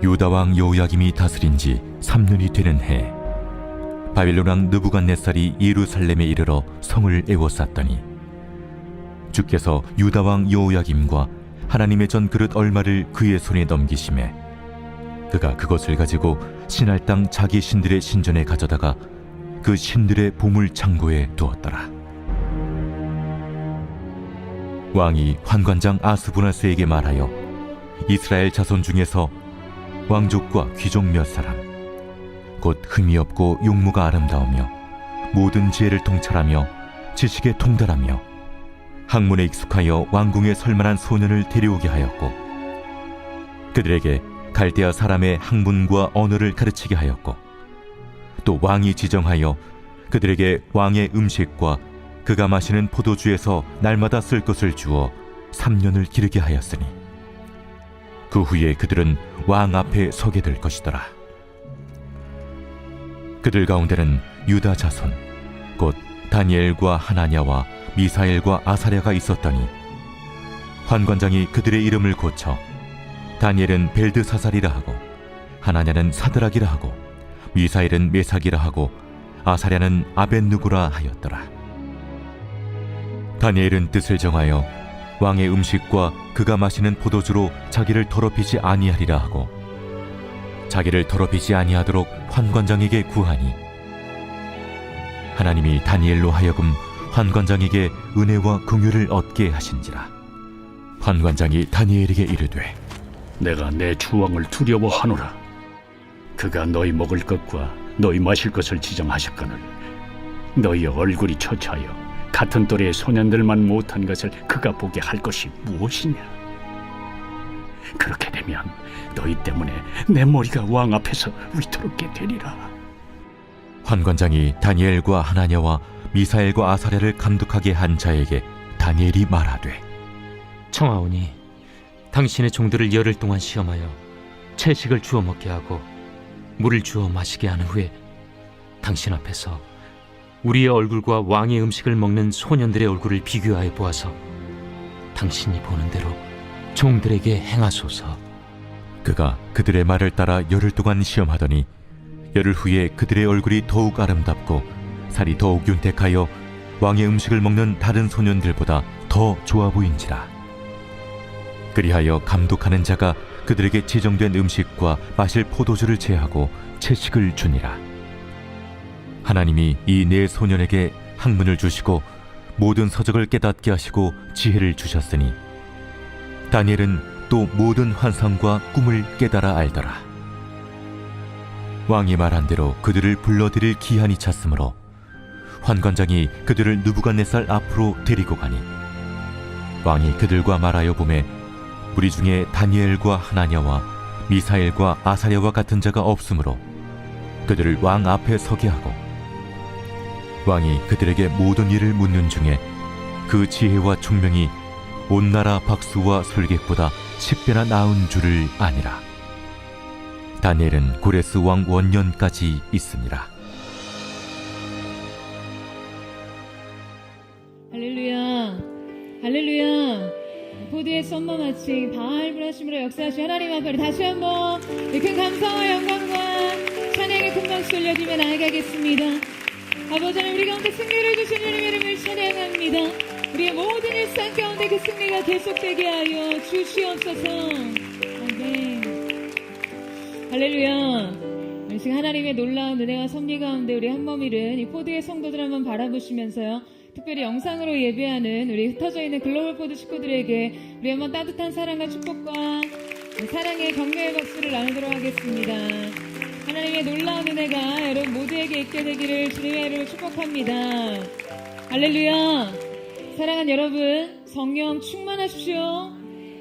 유다 왕 여호야김이 다스린 지 3년이 되는 해, 바빌론 왕 느부갓네살이 예루살렘에 이르러 성을 에워쌌더니 주께서 유다 왕 여호야김과 하나님의 전 그릇 얼마를 그의 손에 넘기심에 그가 그것을 가지고 신할 땅 자기 신들의 신전에 가져다가 그 신들의 보물 창고에 두었더라. 왕이 환관장 아스부나스에게 말하여 이스라엘 자손 중에서 왕족과 귀족 몇 사람, 곧 흠이 없고 용모가 아름다우며 모든 지혜를 통찰하며 지식에 통달하며 학문에 익숙하여 왕궁에 설만한 소년을 데려오게 하였고, 그들에게 갈대아 사람의 학문과 언어를 가르치게 하였고, 또 왕이 지정하여 그들에게 왕의 음식과 그가 마시는 포도주에서 날마다 쓸 것을 주어 3년을 기르게 하였으니 그 후에 그들은 왕 앞에 서게 될 것이더라. 그들 가운데는 유다 자손 곧 다니엘과 하나냐와 미사엘과 아사랴가 있었더니 환관장이 그들의 이름을 고쳐 다니엘은 벨드사살이라 하고 하나냐는 사드락이라 하고 미사엘은 메삭이라 하고 아사랴는 아벳누고라 하였더라. 다니엘은 뜻을 정하여 왕의 음식과 그가 마시는 포도주로 자기를 더럽히지 아니하리라 하고 자기를 더럽히지 아니하도록 환관장에게 구하니 하나님이 다니엘로 하여금 환관장에게 은혜와 긍휼을 얻게 하신지라. 환관장이 다니엘에게 이르되 내가 내 주왕을 두려워하노라. 그가 너희 먹을 것과 너희 마실 것을 지정하셨거늘 너희의 얼굴이 처차하여 같은 또래의 소년들만 못한 것을 그가 보게 할 것이 무엇이냐? 그렇게 되면 너희 때문에 내 머리가 왕 앞에서 위태롭게 되리라. 환관장이 다니엘과 하나냐와 미사엘과 아사랴를 감독하게 한 자에게 다니엘이 말하되 청하오니 당신의 종들을 열흘 동안 시험하여 채식을 주어 먹게 하고 물을 주어 마시게 한 후에 당신 앞에서 우리의 얼굴과 왕의 음식을 먹는 소년들의 얼굴을 비교하여 보아서 당신이 보는 대로 종들에게 행하소서. 그가 그들의 말을 따라 열흘 동안 시험하더니 열흘 후에 그들의 얼굴이 더욱 아름답고 살이 더욱 윤택하여 왕의 음식을 먹는 다른 소년들보다 더 좋아 보인지라. 그리하여 감독하는 자가 그들에게 지정된 음식과 마실 포도주를 제하고 채식을 주니라. 하나님이 이 네 소년에게 학문을 주시고 모든 서적을 깨닫게 하시고 지혜를 주셨으니 다니엘은 또 모든 환상과 꿈을 깨달아 알더라. 왕이 말한 대로 그들을 불러들일 기한이 찼으므로 환관장이 그들을 느부갓네살 앞으로 데리고 가니 왕이 그들과 말하여 보매 무리 중에 다니엘과 하나냐와 미사엘과 아사랴와 같은 자가 없으므로 그들을 왕 앞에 서게 하고 왕이 그들에게 모든 일을 묻는 중에 그 지혜와 총명이 온 나라 박수와 술객보다 10배나 나은 줄을 아니라. 다니엘은 고레스 왕 원년까지 있으니라. 할렐루야, 할렐루야. 포도의 썸머 마칭 바알브라심으로 역사하신 하나님 앞에 다시 한번 큰 감사와 영광과 찬양의 큰 박수 올려주며 나아가겠습니다. 아버지 하나님, 우리 가운데 승리를 주신 주님의 이름을 찬양합니다. 우리의 모든 일상 가운데 그 승리가 계속되게 하여 주시옵소서. 아멘. 할렐루야. 지금 하나님의 놀라운 은혜와 섭리 가운데 우리 한몸일은 이 포드의 성도들 한번 바라보시면서요, 특별히 영상으로 예배하는 우리 흩어져 있는 글로벌 포드 식구들에게 우리 한번 따뜻한 사랑과 축복과 사랑의 격려의 박수를 나누도록 하겠습니다. 하나님의 놀라운 은혜가 여러분 모두에게 있게 되기를 주님의 이름으로 축복합니다. 할렐루야. 사랑하는 여러분, 성령 충만하십시오.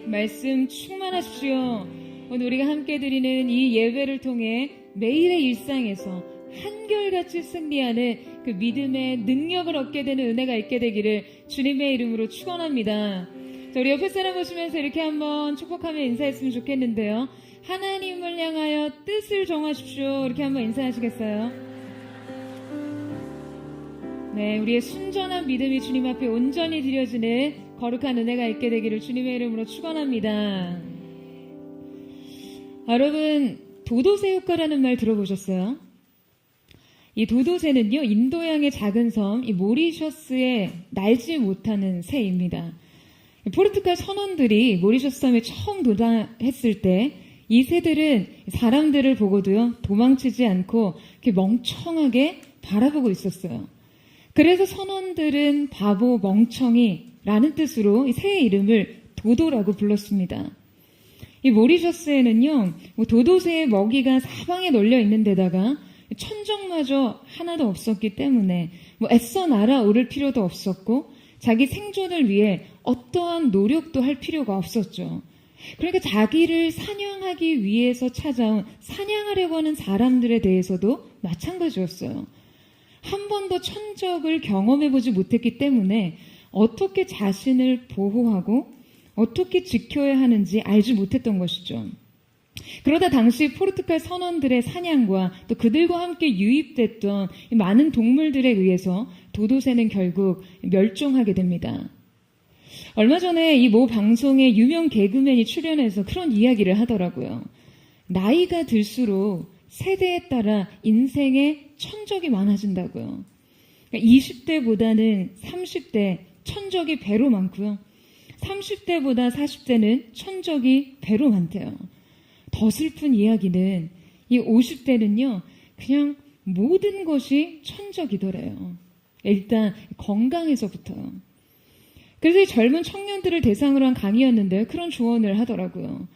말씀 충만하십시오. 오늘 우리가 함께 드리는 이 예배를 통해 매일의 일상에서 한결같이 승리하는 그 믿음의 능력을 얻게 되는 은혜가 있게 되기를 주님의 이름으로 축원합니다. 자, 우리 옆에 사람 보시면서 이렇게 한번 축복하며 인사했으면 좋겠는데요. 하나님을 향하여 뜻을 정하십시오. 이렇게 한번 인사하시겠어요? 네, 우리의 순전한 믿음이 주님 앞에 온전히 드려지는 거룩한 은혜가 있게 되기를 주님의 이름으로 축원합니다. 여러분, 도도새 효과라는 말 들어보셨어요? 이 도도새는요, 인도양의 작은 섬, 이 모리셔스에 날지 못하는 새입니다. 포르투갈 선원들이 모리셔스 섬에 처음 도달했을 때, 이 새들은 사람들을 보고도요, 도망치지 않고 이렇게 멍청하게 바라보고 있었어요. 그래서 선원들은 바보, 멍청이라는 뜻으로 이 새의 이름을 도도라고 불렀습니다. 이 모리셔스에는요, 도도새의 먹이가 사방에 널려 있는 데다가 천적마저 하나도 없었기 때문에 애써 날아오를 필요도 없었고 자기 생존을 위해 어떠한 노력도 할 필요가 없었죠. 그러니까 자기를 사냥하기 위해서 찾아온 사냥하려고 하는 사람들에 대해서도 마찬가지였어요. 한 번도 천적을 경험해보지 못했기 때문에 어떻게 자신을 보호하고 어떻게 지켜야 하는지 알지 못했던 것이죠. 그러다 당시 포르투갈 선원들의 사냥과 또 그들과 함께 유입됐던 많은 동물들에 의해서 도도새는 결국 멸종하게 됩니다. 얼마 전에 이 모 방송에 유명 개그맨이 출연해서 그런 이야기를 하더라고요. 나이가 들수록 세대에 따라 인생에 천적이 많아진다고요. 20대보다는 30대 천적이 배로 많고요. 30대보다 40대는 천적이 배로 많대요. 더 슬픈 이야기는 이 50대는요, 그냥 모든 것이 천적이더래요. 일단 건강에서부터요. 그래서 이 젊은 청년들을 대상으로 한 강의였는데 그런 조언을 하더라고요.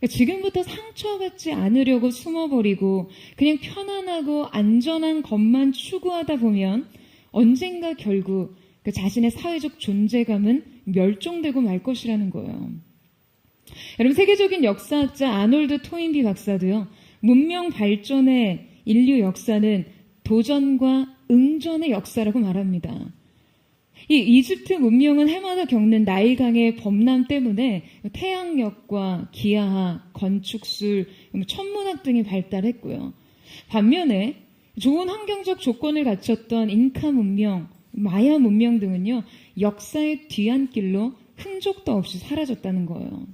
지금부터 상처받지 않으려고 숨어버리고 그냥 편안하고 안전한 것만 추구하다 보면 언젠가 결국 그 자신의 사회적 존재감은 멸종되고 말 것이라는 거예요. 여러분, 세계적인 역사학자 아놀드 토인비 박사도요, 문명 발전의 인류 역사는 도전과 응전의 역사라고 말합니다. 이 이집트 문명은 해마다 겪는 나일강의 범람 때문에 태양력과 기하학, 건축술, 천문학 등이 발달했고요. 반면에 좋은 환경적 조건을 갖췄던 잉카 문명, 마야 문명 등은요, 역사의 뒤안길로 흔적도 없이 사라졌다는 거예요.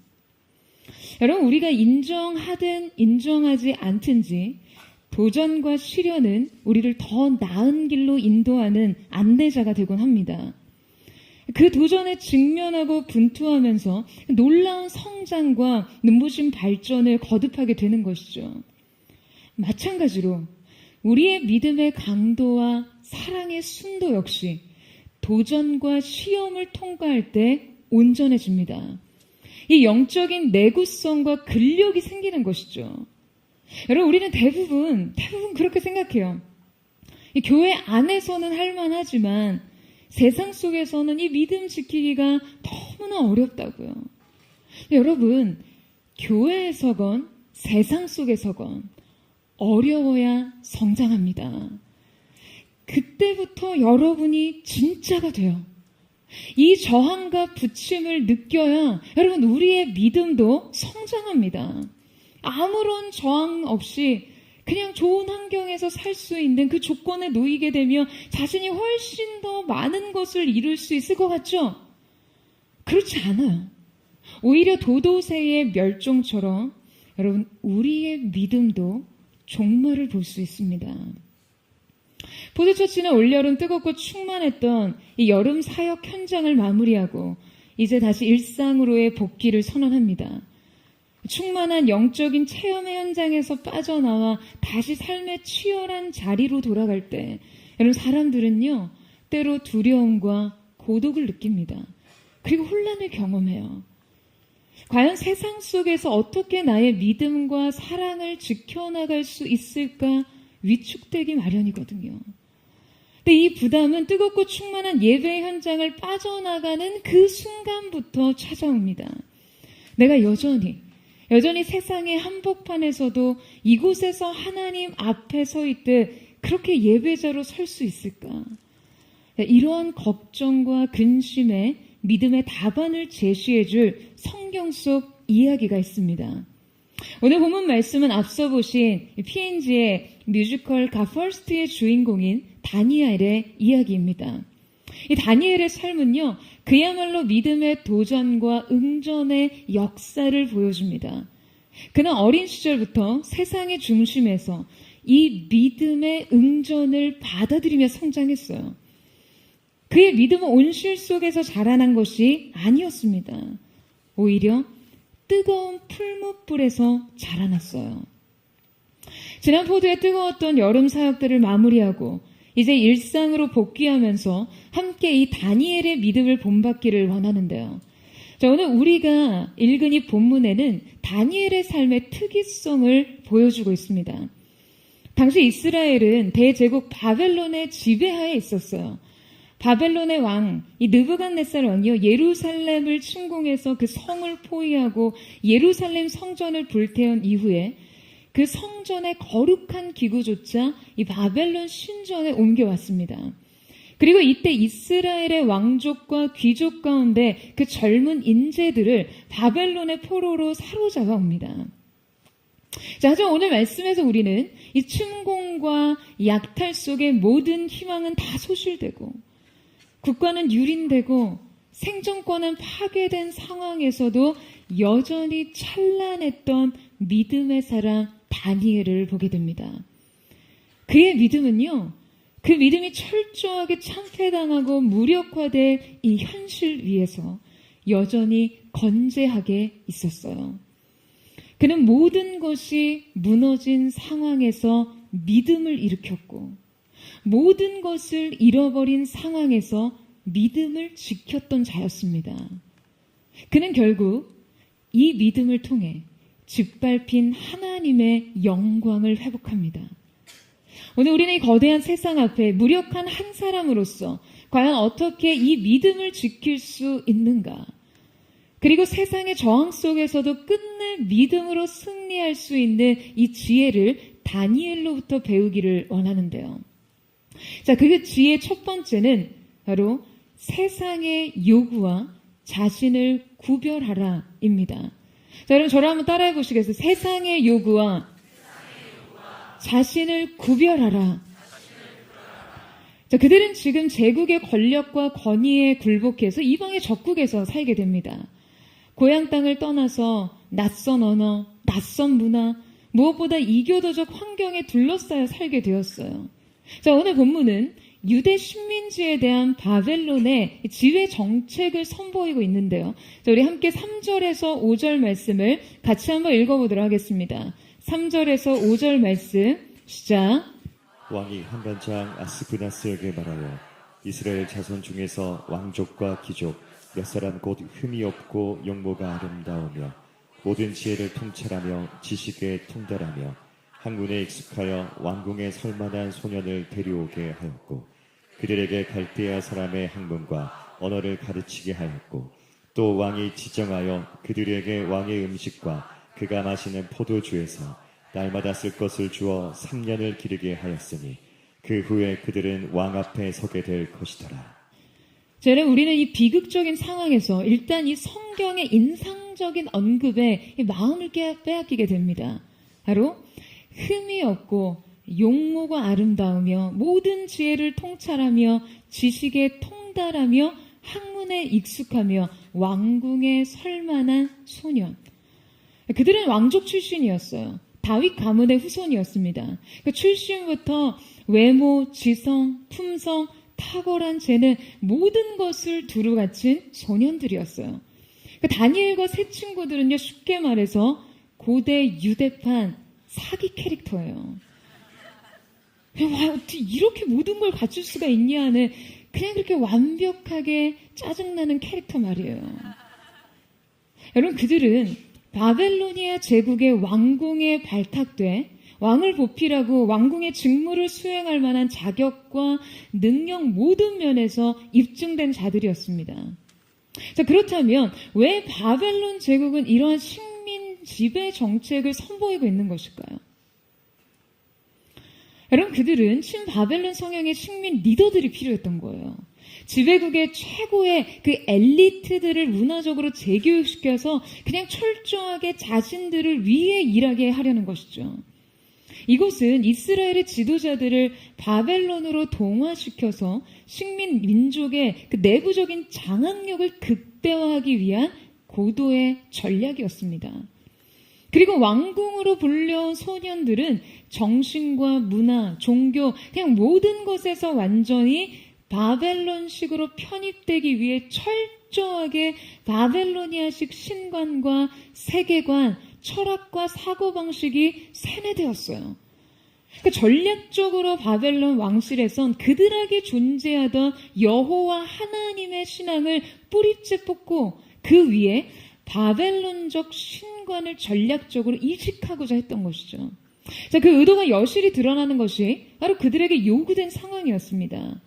여러분, 우리가 인정하든 인정하지 않든지 도전과 시련은 우리를 더 나은 길로 인도하는 안내자가 되곤 합니다. 그 도전에 직면하고 분투하면서 놀라운 성장과 눈부신 발전을 거듭하게 되는 것이죠. 마찬가지로 우리의 믿음의 강도와 사랑의 순도 역시 도전과 시험을 통과할 때 온전해집니다. 이 영적인 내구성과 근력이 생기는 것이죠. 여러분, 우리는 대부분 그렇게 생각해요. 이 교회 안에서는 할만하지만 세상 속에서는 이 믿음 지키기가 너무나 어렵다고요. 여러분, 교회에서건 세상 속에서건 어려워야 성장합니다. 그때부터 여러분이 진짜가 돼요. 이 저항과 부침을 느껴야 여러분, 우리의 믿음도 성장합니다. 아무런 저항 없이 그냥 좋은 환경에서 살 수 있는 그 조건에 놓이게 되면 자신이 훨씬 더 많은 것을 이룰 수 있을 것 같죠? 그렇지 않아요. 오히려 도도새의 멸종처럼 여러분, 우리의 믿음도 종말을 볼 수 있습니다. 포도처치는 올여름 뜨겁고 충만했던 이 여름 사역 현장을 마무리하고 이제 다시 일상으로의 복귀를 선언합니다. 충만한 영적인 체험의 현장에서 빠져나와 다시 삶의 치열한 자리로 돌아갈 때 여러분, 사람들은요, 때로 두려움과 고독을 느낍니다. 그리고 혼란을 경험해요. 과연 세상 속에서 어떻게 나의 믿음과 사랑을 지켜나갈 수 있을까 위축되기 마련이거든요. 근데 이 부담은 뜨겁고 충만한 예배의 현장을 빠져나가는 그 순간부터 찾아옵니다. 내가 여전히 세상의 한복판에서도 이곳에서 하나님 앞에 서 있듯 그렇게 예배자로 설 수 있을까? 이러한 걱정과 근심에 믿음의 답안을 제시해줄 성경 속 이야기가 있습니다. 오늘 본문 말씀은 앞서 보신 P&G의 뮤지컬 가퍼스트의 주인공인 다니엘의 이야기입니다. 이 다니엘의 삶은요, 그야말로 믿음의 도전과 응전의 역사를 보여줍니다. 그는 어린 시절부터 세상의 중심에서 이 믿음의 응전을 받아들이며 성장했어요. 그의 믿음은 온실 속에서 자라난 것이 아니었습니다. 오히려 뜨거운 풀무불에서 자라났어요. 지난 포도의 뜨거웠던 여름 사역들을 마무리하고 이제 일상으로 복귀하면서 함께 이 다니엘의 믿음을 본받기를 원하는데요. 자, 오늘 우리가 읽은 이 본문에는 다니엘의 삶의 특이성을 보여주고 있습니다. 당시 이스라엘은 대제국 바벨론의 지배하에 있었어요. 바벨론의 왕, 이 느부갓네살 왕이요, 예루살렘을 침공해서 그 성을 포위하고 예루살렘 성전을 불태운 이후에 그 성전의 거룩한 기구조차 이 바벨론 신전에 옮겨왔습니다. 그리고 이때 이스라엘의 왕족과 귀족 가운데 그 젊은 인재들을 바벨론의 포로로 사로잡아 옵니다. 자, 하지만 오늘 말씀에서 우리는 이 침공과 약탈 속에 모든 희망은 다 소실되고 국가는 유린되고 생존권은 파괴된 상황에서도 여전히 찬란했던 믿음의 사람 다니엘을 보게 됩니다. 그의 믿음은요, 그 믿음이 철저하게 참패당하고 무력화된 이 현실 위에서 여전히 건재하게 있었어요. 그는 모든 것이 무너진 상황에서 믿음을 일으켰고 모든 것을 잃어버린 상황에서 믿음을 지켰던 자였습니다. 그는 결국 이 믿음을 통해 짓밟힌 하나님의 영광을 회복합니다. 오늘 우리는 이 거대한 세상 앞에 무력한 한 사람으로서 과연 어떻게 이 믿음을 지킬 수 있는가? 그리고 세상의 저항 속에서도 끝내 믿음으로 승리할 수 있는 이 지혜를 다니엘로부터 배우기를 원하는데요. 자, 그 지혜의 첫 번째는 바로 세상의 요구와 자신을 구별하라입니다. 자, 여러분 저를 한번 따라해 보시겠어요? 세상의 요구와 자신을 구별하라. 자, 그들은 지금 제국의 권력과 권위에 굴복해서 이방의 적국에서 살게 됩니다. 고향 땅을 떠나서 낯선 언어, 낯선 문화, 무엇보다 이교도적 환경에 둘러싸여 살게 되었어요. 자, 오늘 본문은 유대 식민지에 대한 바벨론의 지배 정책을 선보이고 있는데요. 자, 우리 함께 3절에서 5절 말씀을 같이 한번 읽어보도록 하겠습니다. 3절에서 5절 말씀 시작. 왕이 환관장 아스브나스에게 말하여 이스라엘 자손 중에서 왕족과 귀족 몇 사람 곧 흠이 없고 용모가 아름다우며 모든 지혜를 통찰하며 지식에 통달하며 학문에 익숙하여 왕궁에 설만한 소년을 데려오게 하였고 그들에게 갈대아 사람의 학문과 언어를 가르치게 하였고 또 왕이 지정하여 그들에게 왕의 음식과 그가 마시는 포도주에서 날마다 쓸 것을 주어 3년을 기르게 하였으니 그 후에 그들은 왕 앞에 서게 될 것이더라. 자, 여러분 우리는 이 비극적인 상황에서 일단 이 성경의 인상적인 언급에 이 마음을 빼앗기게 됩니다. 바로 흠이 없고 용모가 아름다우며 모든 지혜를 통찰하며 지식에 통달하며 학문에 익숙하며 왕궁에 설만한 소년. 그들은 왕족 출신이었어요. 다윗 가문의 후손이었습니다. 그 출신부터 외모, 지성, 품성, 탁월한 재능 모든 것을 두루 갖춘 소년들이었어요. 다니엘과 세 친구들은요, 쉽게 말해서 고대 유대판 사기 캐릭터예요. 와, 어떻게 이렇게 모든 걸 갖출 수가 있냐 하는 그냥 그렇게 완벽하게 짜증나는 캐릭터 말이에요. 여러분, 그들은 바벨로니아 제국의 왕궁에 발탁돼 왕을 보필하고 왕궁의 직무를 수행할 만한 자격과 능력 모든 면에서 입증된 자들이었습니다. 자, 그렇다면 왜 바벨론 제국은 이러한 식민 지배 정책을 선보이고 있는 것일까요? 여러분, 그들은 친바벨론 성향의 식민 리더들이 필요했던 거예요. 지배국의 최고의 그 엘리트들을 문화적으로 재교육시켜서 그냥 철저하게 자신들을 위해 일하게 하려는 것이죠. 이곳은 이스라엘의 지도자들을 바벨론으로 동화시켜서 식민 민족의 그 내부적인 장악력을 극대화하기 위한 고도의 전략이었습니다. 그리고 왕궁으로 불려온 소년들은 정신과 문화, 종교, 그냥 모든 것에서 완전히 바벨론식으로 편입되기 위해 철저하게 바벨로니아식 신관과 세계관, 철학과 사고방식이 세뇌되었어요. 그러니까 전략적으로 바벨론 왕실에선 그들에게 존재하던 여호와 하나님의 신앙을 뿌리째 뽑고 그 위에 바벨론적 신관을 전략적으로 이식하고자 했던 것이죠. 자, 그 의도가 여실히 드러나는 것이 바로 그들에게 요구된 상황이었습니다.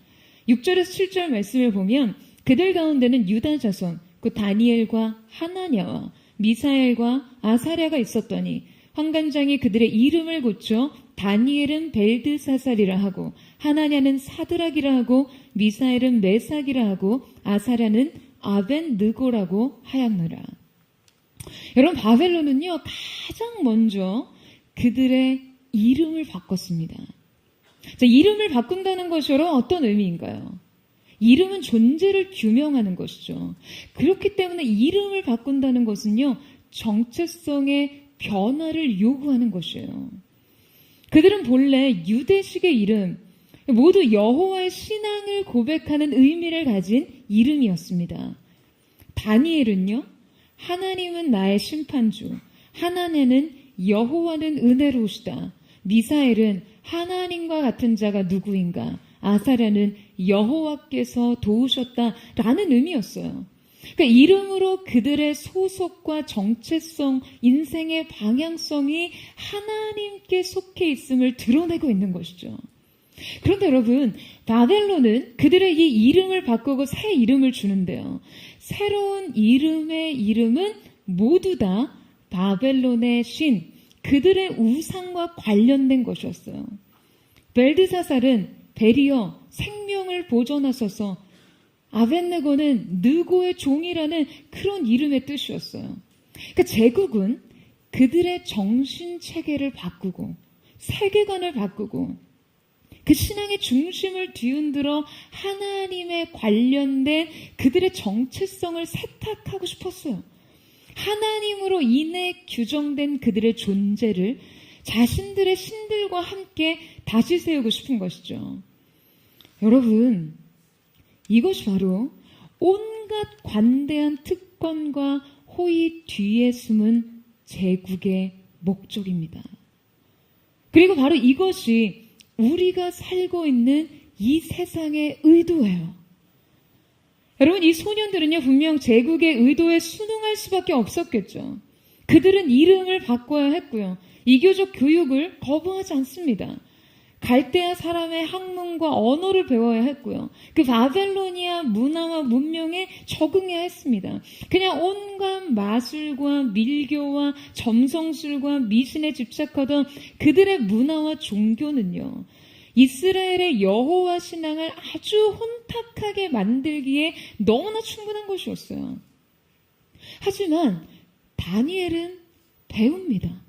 6절에서 7절 말씀을 보면 그들 가운데는 유다 자손, 그 다니엘과 하나냐와 미사엘과 아사랴가 있었더니 환관장이 그들의 이름을 고쳐 다니엘은 벨드사살이라 하고 하나냐는 사드락이라 하고 미사엘은 메삭이라 하고 아사랴는 아벤느고라고 하였노라. 여러분, 바벨론은요 가장 먼저 그들의 이름을 바꿨습니다. 자, 이름을 바꾼다는 것이 여러분 어떤 의미인가요? 이름은 존재를 규명하는 것이죠. 그렇기 때문에 이름을 바꾼다는 것은요 정체성의 변화를 요구하는 것이에요. 그들은 본래 유대식의 이름, 모두 여호와의 신앙을 고백하는 의미를 가진 이름이었습니다. 다니엘은요, 하나님은 나의 심판주, 하나냐는 여호와는 은혜로우시다, 미사엘은 하나님과 같은 자가 누구인가, 아사랴는 여호와께서 도우셨다라는 의미였어요. 그러니까 이름으로 그들의 소속과 정체성, 인생의 방향성이 하나님께 속해 있음을 드러내고 있는 것이죠. 그런데 여러분, 바벨론은 그들의 이 이름을 바꾸고 새 이름을 주는데요. 새로운 이름의 이름은 모두 다 바벨론의 신, 그들의 우상과 관련된 것이었어요. 벨드사살은 베리어, 생명을 보존하소서, 아벤느고는 느고의 종이라는 그런 이름의 뜻이었어요. 그러니까 제국은 그들의 정신체계를 바꾸고 세계관을 바꾸고 그 신앙의 중심을 뒤흔들어 하나님에 관련된 그들의 정체성을 세탁하고 싶었어요. 하나님으로 인해 규정된 그들의 존재를 자신들의 신들과 함께 다시 세우고 싶은 것이죠. 여러분, 이것이 바로 온갖 관대한 특권과 호의 뒤에 숨은 제국의 목적입니다. 그리고 바로 이것이 우리가 살고 있는 이 세상의 의도예요. 여러분, 이 소년들은요 분명 제국의 의도에 순응할 수밖에 없었겠죠. 그들은 이름을 바꿔야 했고요. 이교적 교육을 거부하지 않습니다. 갈대아 사람의 학문과 언어를 배워야 했고요. 그 바벨로니아 문화와 문명에 적응해야 했습니다. 그냥 온갖 마술과 밀교와 점성술과 미신에 집착하던 그들의 문화와 종교는요, 이스라엘의 여호와 신앙을 아주 혼탁하게 만들기에 너무나 충분한 것이었어요. 하지만 다니엘은 배웁니다.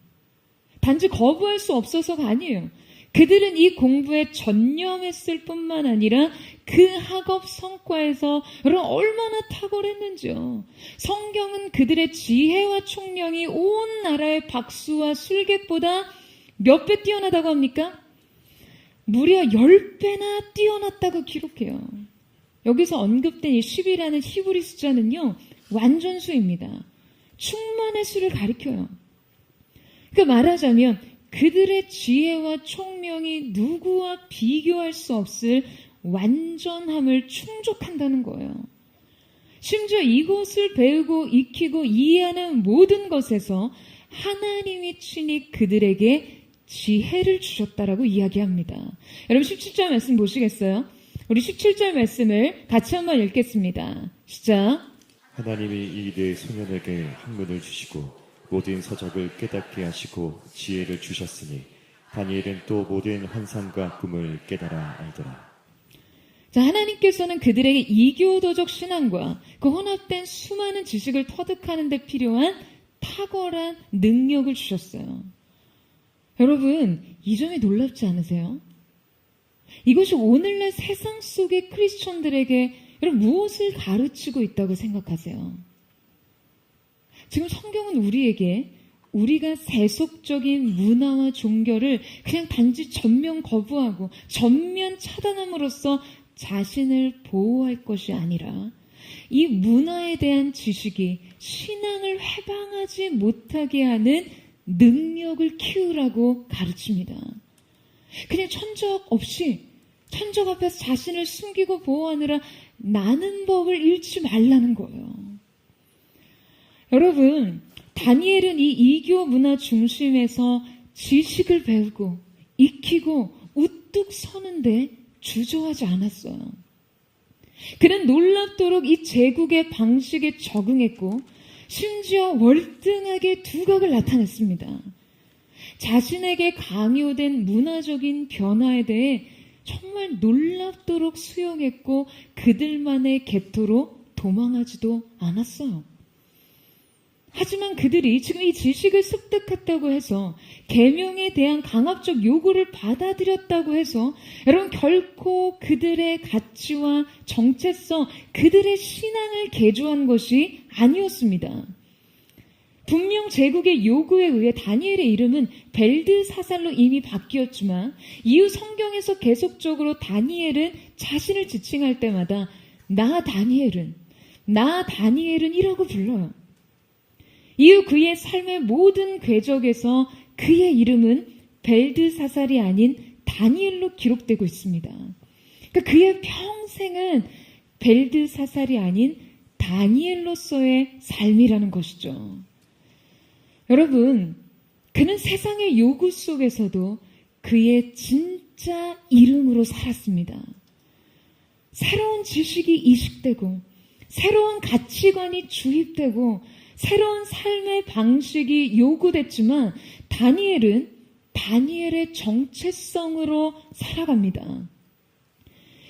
단지 거부할 수 없어서가 아니에요. 그들은 이 공부에 전념했을 뿐만 아니라 그 학업 성과에서 여러분 얼마나 탁월했는지요. 성경은 그들의 지혜와 총명이 온 나라의 박수와 술객보다 몇 배 뛰어나다고 합니까? 무려 10배나 뛰어났다고 기록해요. 여기서 언급된 이 10이라는 히브리 숫자는요, 완전수입니다. 충만의 수를 가리켜요. 그러니까 말하자면 그들의 지혜와 총명이 누구와 비교할 수 없을 완전함을 충족한다는 거예요. 심지어 이것을 배우고 익히고 이해하는 모든 것에서 하나님이 친히 그들에게 지혜를 주셨다라고 이야기합니다. 여러분 17절 말씀 보시겠어요? 우리 17절 말씀을 같이 한번 읽겠습니다. 시작. 하나님이 이 네 소년에게 학문을 주시고 모든 서적을 깨닫게 하시고 지혜를 주셨으니 다니엘은 또 모든 환상과 꿈을 깨달아 알더라. 자, 하나님께서는 그들에게 이교도적 신앙과 그 혼합된 수많은 지식을 터득하는 데 필요한 탁월한 능력을 주셨어요. 여러분, 이 점이 놀랍지 않으세요? 이것이 오늘날 세상 속의 크리스천들에게 여러분 무엇을 가르치고 있다고 생각하세요? 지금 성경은 우리에게 우리가 세속적인 문화와 종교를 그냥 단지 전면 거부하고 전면 차단함으로써 자신을 보호할 것이 아니라 이 문화에 대한 지식이 신앙을 해방하지 못하게 하는 능력을 키우라고 가르칩니다. 그냥 천적 없이 천적 앞에서 자신을 숨기고 보호하느라 나는 법을 잃지 말라는 거예요. 여러분, 다니엘은 이 이교 문화 중심에서 지식을 배우고 익히고 우뚝 서는데 주저하지 않았어요. 그는 놀랍도록 이 제국의 방식에 적응했고 심지어 월등하게 두각을 나타냈습니다. 자신에게 강요된 문화적인 변화에 대해 정말 놀랍도록 수용했고 그들만의 궤토로 도망하지도 않았어요. 하지만 그들이 지금 이 지식을 습득했다고 해서 계명에 대한 강압적 요구를 받아들였다고 해서 여러분 결코 그들의 가치와 정체성, 그들의 신앙을 개조한 것이 아니었습니다. 분명 제국의 요구에 의해 다니엘의 이름은 벨드사살로 이미 바뀌었지만 이후 성경에서 계속적으로 다니엘은 자신을 지칭할 때마다 나 다니엘은 이라고 불러요. 이후 그의 삶의 모든 궤적에서 그의 이름은 벨드사살이 아닌 다니엘로 기록되고 있습니다. 그러니까 그의 평생은 벨드사살이 아닌 다니엘로서의 삶이라는 것이죠. 여러분, 그는 세상의 요구 속에서도 그의 진짜 이름으로 살았습니다. 새로운 지식이 이식되고 새로운 가치관이 주입되고 새로운 삶의 방식이 요구됐지만 다니엘은 다니엘의 정체성으로 살아갑니다.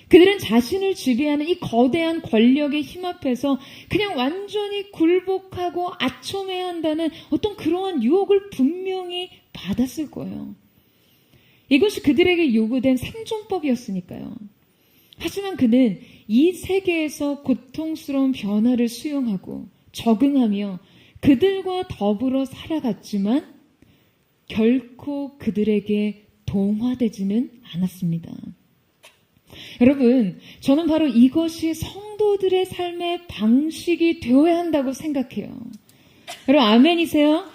그들은 자신을 지배하는 이 거대한 권력의 힘 앞에서 그냥 완전히 굴복하고 아첨해야 한다는 어떤 그러한 유혹을 분명히 받았을 거예요. 이것이 그들에게 요구된 생존법이었으니까요. 하지만 그는 이 세계에서 고통스러운 변화를 수용하고 적응하며 그들과 더불어 살아갔지만 결코 그들에게 동화되지는 않았습니다. 여러분, 저는 바로 이것이 성도들의 삶의 방식이 되어야 한다고 생각해요. 여러분, 아멘이세요?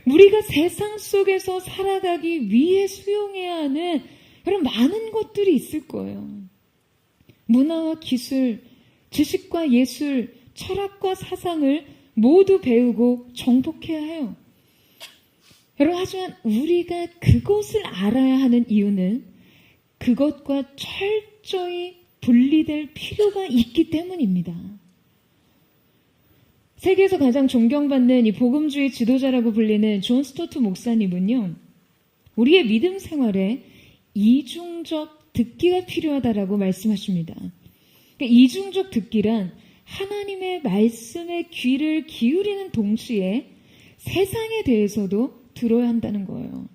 우리가 세상 속에서 살아가기 위해 수용해야 하는 여러분 많은 것들이 있을 거예요. 문화와 기술, 지식과 예술, 철학과 사상을 모두 배우고 정복해야 해요. 여러분, 하지만 우리가 그것을 알아야 하는 이유는 그것과 철저히 분리될 필요가 있기 때문입니다. 세계에서 가장 존경받는 이 복음주의 지도자라고 불리는 존 스토트 목사님은요, 우리의 믿음 생활에 이중적 듣기가 필요하다라고 말씀하십니다. 그러니까 이중적 듣기란 하나님의 말씀에 귀를 기울이는 동시에 세상에 대해서도 들어야 한다는 거예요.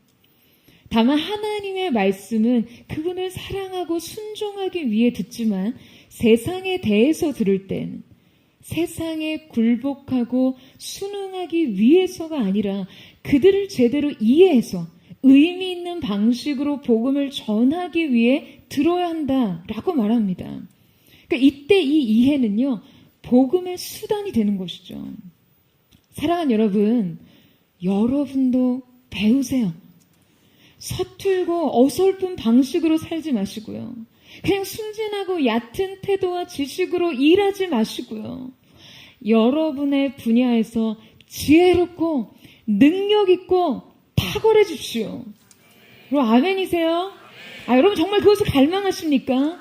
다만 하나님의 말씀은 그분을 사랑하고 순종하기 위해 듣지만 세상에 대해서 들을 땐 세상에 굴복하고 순응하기 위해서가 아니라 그들을 제대로 이해해서 의미 있는 방식으로 복음을 전하기 위해 들어야 한다라고 말합니다. 그러니까 이때 이 이해는요, 복음의 수단이 되는 것이죠. 사랑하는 여러분, 여러분도 배우세요. 서툴고 어설픈 방식으로 살지 마시고요. 그냥 순진하고 얕은 태도와 지식으로 일하지 마시고요. 여러분의 분야에서 지혜롭고 능력 있고 탁월해집시오. 여러분, 아멘이세요? 여러분 정말 그것을 갈망하십니까?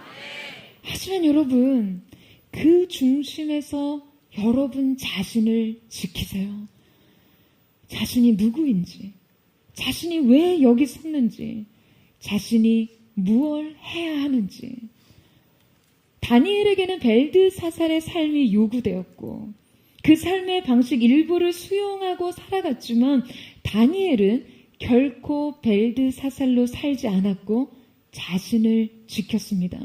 하지만 여러분, 그 중심에서 여러분 자신을 지키세요. 자신이 누구인지, 자신이 왜 여기 섰는지, 자신이 무엇을 해야 하는지. 다니엘에게는 벨드사살의 삶이 요구되었고 그 삶의 방식 일부를 수용하고 살아갔지만 다니엘은 결코 벨드사살로 살지 않았고 자신을 지켰습니다.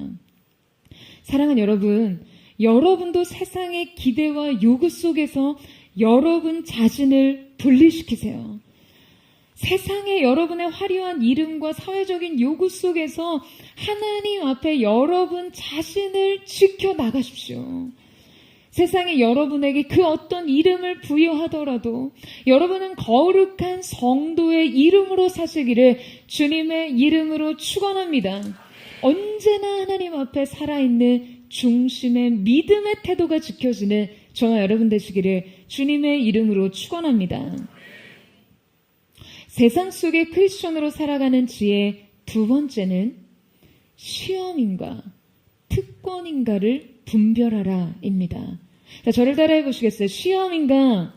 사랑하는 여러분, 여러분도 세상의 기대와 요구 속에서 여러분 자신을 분리시키세요. 세상의 여러분의 화려한 이름과 사회적인 요구 속에서 하나님 앞에 여러분 자신을 지켜나가십시오. 세상에 여러분에게 그 어떤 이름을 부여하더라도 여러분은 거룩한 성도의 이름으로 사시기를 주님의 이름으로 축원합니다. 언제나 하나님 앞에 살아있는 중심의 믿음의 태도가 지켜지는 저와 여러분 되시기를 주님의 이름으로 축원합니다. 세상 속에 크리스천으로 살아가는 지혜 두 번째는 시험인가 특권인가를 분별하라입니다. 자, 저를 따라해 보시겠어요? 시험인가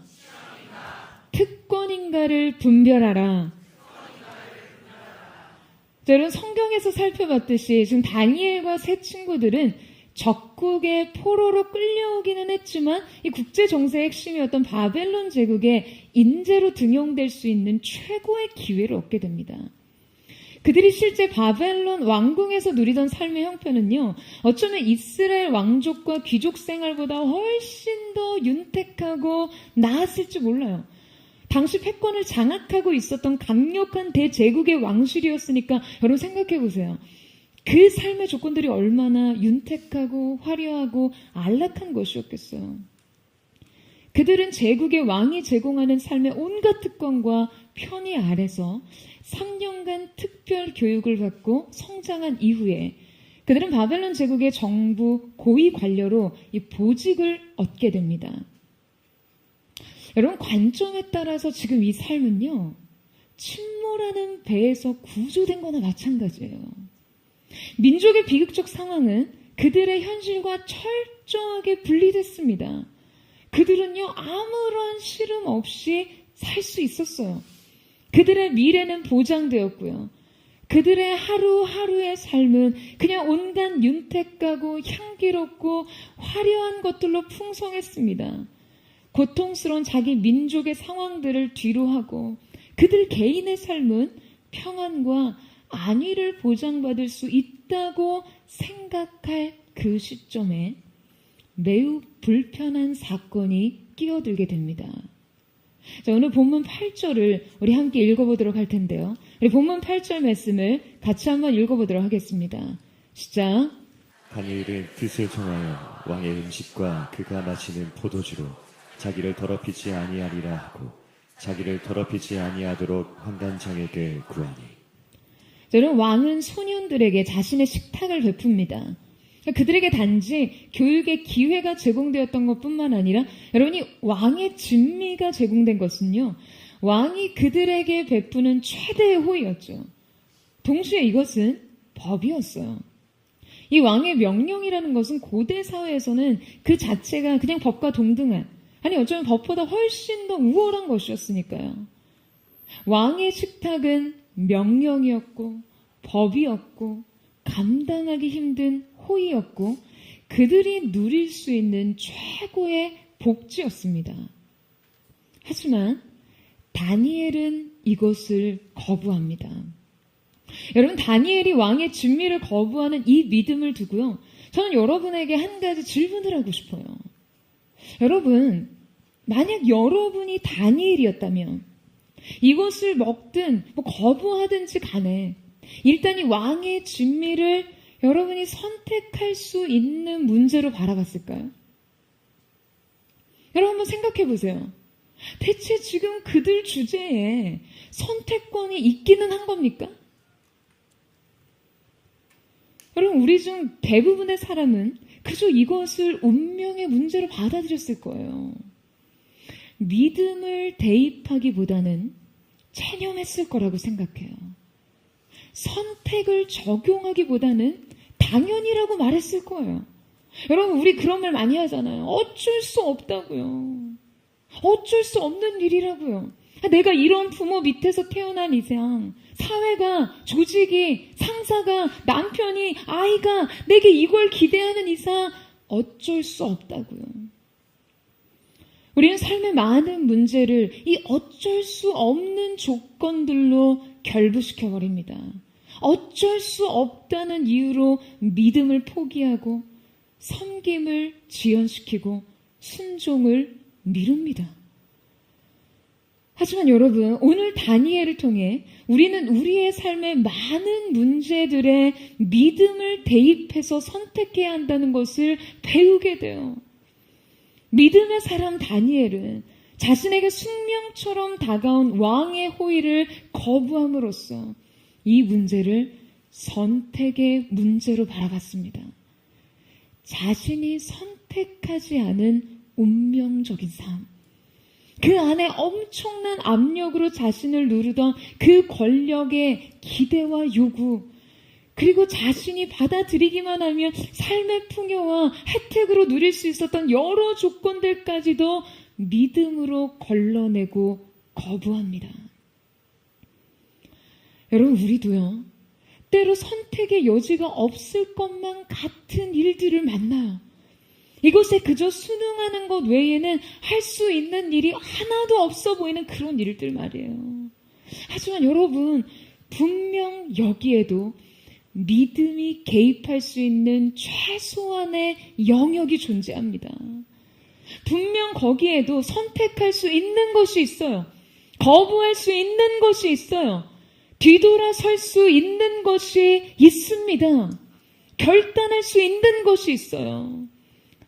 특권인가를 분별하라. 자, 여러분 성경에서 살펴봤듯이 지금 다니엘과 세 친구들은 적국의 포로로 끌려오기는 했지만 이 국제 정세의 핵심이었던 바벨론 제국의 인재로 등용될 수 있는 최고의 기회를 얻게 됩니다. 그들이 실제 바벨론 왕궁에서 누리던 삶의 형편은요, 어쩌면 이스라엘 왕족과 귀족 생활보다 훨씬 더 윤택하고 나았을지 몰라요. 당시 패권을 장악하고 있었던 강력한 대제국의 왕실이었으니까 여러분 생각해 보세요. 그 삶의 조건들이 얼마나 윤택하고 화려하고 안락한 것이었겠어요. 그들은 제국의 왕이 제공하는 삶의 온갖 특권과 편의 아래서 3년간 특별 교육을 받고 성장한 이후에 그들은 바벨론 제국의 정부 고위 관료로 이 보직을 얻게 됩니다. 여러분 관점에 따라서 지금 이 삶은요, 침몰하는 배에서 구조된 거나 마찬가지예요. 민족의 비극적 상황은 그들의 현실과 철저하게 분리됐습니다. 그들은요, 아무런 시름 없이 살 수 있었어요. 그들의 미래는 보장되었고요. 그들의 하루하루의 삶은 그냥 온갖 윤택하고 향기롭고 화려한 것들로 풍성했습니다. 고통스러운 자기 민족의 상황들을 뒤로하고 그들 개인의 삶은 평안과 안위를 보장받을 수 있다고 생각할 그 시점에 매우 불편한 사건이 끼어들게 됩니다. 자, 오늘 본문 8절을 우리 함께 읽어보도록 할 텐데요. 우리 본문 8절 말씀을 같이 한번 읽어보도록 하겠습니다. 시작. 다니엘은 뜻을 정하여 왕의 음식과 그가 마시는 포도주로 자기를 더럽히지 아니하리라 하고 자기를 더럽히지 아니하도록 환관장에게 구하니. 여러분, 왕은 소년들에게 자신의 식탁을 베풉니다. 그들에게 단지 교육의 기회가 제공되었던 것뿐만 아니라 여러분이 왕의 진미가 제공된 것은요, 왕이 그들에게 베푸는 최대의 호의였죠. 동시에 이것은 법이었어요. 이 왕의 명령이라는 것은 고대 사회에서는 그 자체가 그냥 법과 동등한, 아니 어쩌면 법보다 훨씬 더 우월한 것이었으니까요. 왕의 식탁은 명령이었고 법이었고 감당하기 힘든 호의였고 그들이 누릴 수 있는 최고의 복지였습니다. 하지만 다니엘은 이것을 거부합니다. 여러분, 다니엘이 왕의 진미를 거부하는 이 믿음을 두고요, 저는 여러분에게 한 가지 질문을 하고 싶어요. 여러분, 만약 여러분이 다니엘이었다면 이것을 먹든 거부하든지 간에 일단 이 왕의 진미를 여러분이 선택할 수 있는 문제로 바라봤을까요? 여러분 한번 생각해 보세요. 대체 지금 그들 주제에 선택권이 있기는 한 겁니까? 여러분, 우리 중 대부분의 사람은 그저 이것을 운명의 문제로 받아들였을 거예요. 믿음을 대입하기보다는 체념했을 거라고 생각해요. 선택을 적용하기보다는 당연이라고 말했을 거예요. 여러분, 우리 그런 말 많이 하잖아요. 어쩔 수 없다고요. 어쩔 수 없는 일이라고요. 내가 이런 부모 밑에서 태어난 이상 사회가, 조직이, 상사가, 남편이, 아이가 내게 이걸 기대하는 이상 어쩔 수 없다고요. 우리는 삶의 많은 문제를 이 어쩔 수 없는 조건들로 결부시켜버립니다. 어쩔 수 없다는 이유로 믿음을 포기하고 섬김을 지연시키고 순종을 미룹니다. 하지만 여러분, 오늘 다니엘을 통해 우리는 우리의 삶의 많은 문제들의 믿음을 대입해서 선택해야 한다는 것을 배우게 돼요. 믿음의 사람 다니엘은 자신에게 숙명처럼 다가온 왕의 호의를 거부함으로써 이 문제를 선택의 문제로 바라봤습니다. 자신이 선택하지 않은 운명적인 삶, 그 안에 엄청난 압력으로 자신을 누르던 그 권력의 기대와 요구, 그리고 자신이 받아들이기만 하면 삶의 풍요와 혜택으로 누릴 수 있었던 여러 조건들까지도 믿음으로 걸러내고 거부합니다. 여러분, 우리도요, 때로 선택의 여지가 없을 것만 같은 일들을 만나요. 이곳에 그저 순응하는 것 외에는 할 수 있는 일이 하나도 없어 보이는 그런 일들 말이에요. 하지만 여러분, 분명 여기에도 믿음이 개입할 수 있는 최소한의 영역이 존재합니다. 분명 거기에도 선택할 수 있는 것이 있어요. 거부할 수 있는 것이 있어요. 뒤돌아설 수 있는 것이 있습니다. 결단할 수 있는 것이 있어요.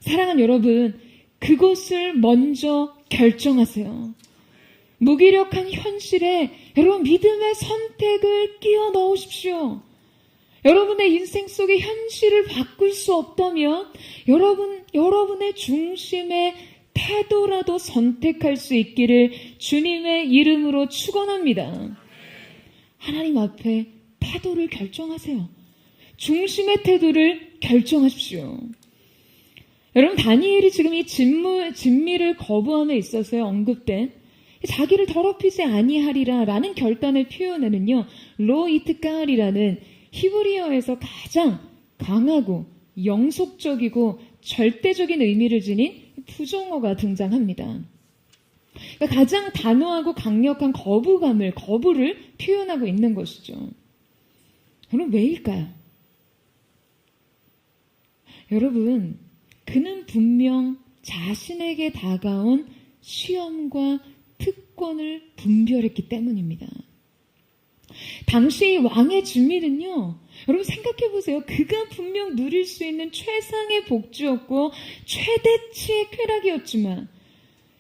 사랑하는 여러분, 그것을 먼저 결정하세요. 무기력한 현실에 여러분 믿음의 선택을 끼워 넣으십시오. 여러분의 인생 속의 현실을 바꿀 수 없다면 여러분의 중심의 태도라도 선택할 수 있기를 주님의 이름으로 축원합니다. 하나님 앞에 태도를 결정하세요. 중심의 태도를 결정하십시오. 여러분, 다니엘이 지금 이 진미를 거부함에 있어서 언급된 자기를 더럽히지 아니하리라 라는 결단의 표현에는요, 로이트갈이라는 히브리어에서 가장 강하고 영속적이고 절대적인 의미를 지닌 부정어가 등장합니다. 그러니까 가장 단호하고 강력한 거부를 표현하고 있는 것이죠. 그럼 왜일까요? 여러분, 그는 분명 자신에게 다가온 시험과 특권을 분별했기 때문입니다. 당시 왕의 진미는요, 여러분 생각해 보세요. 그가 분명 누릴 수 있는 최상의 복주였고 최대치의 쾌락이었지만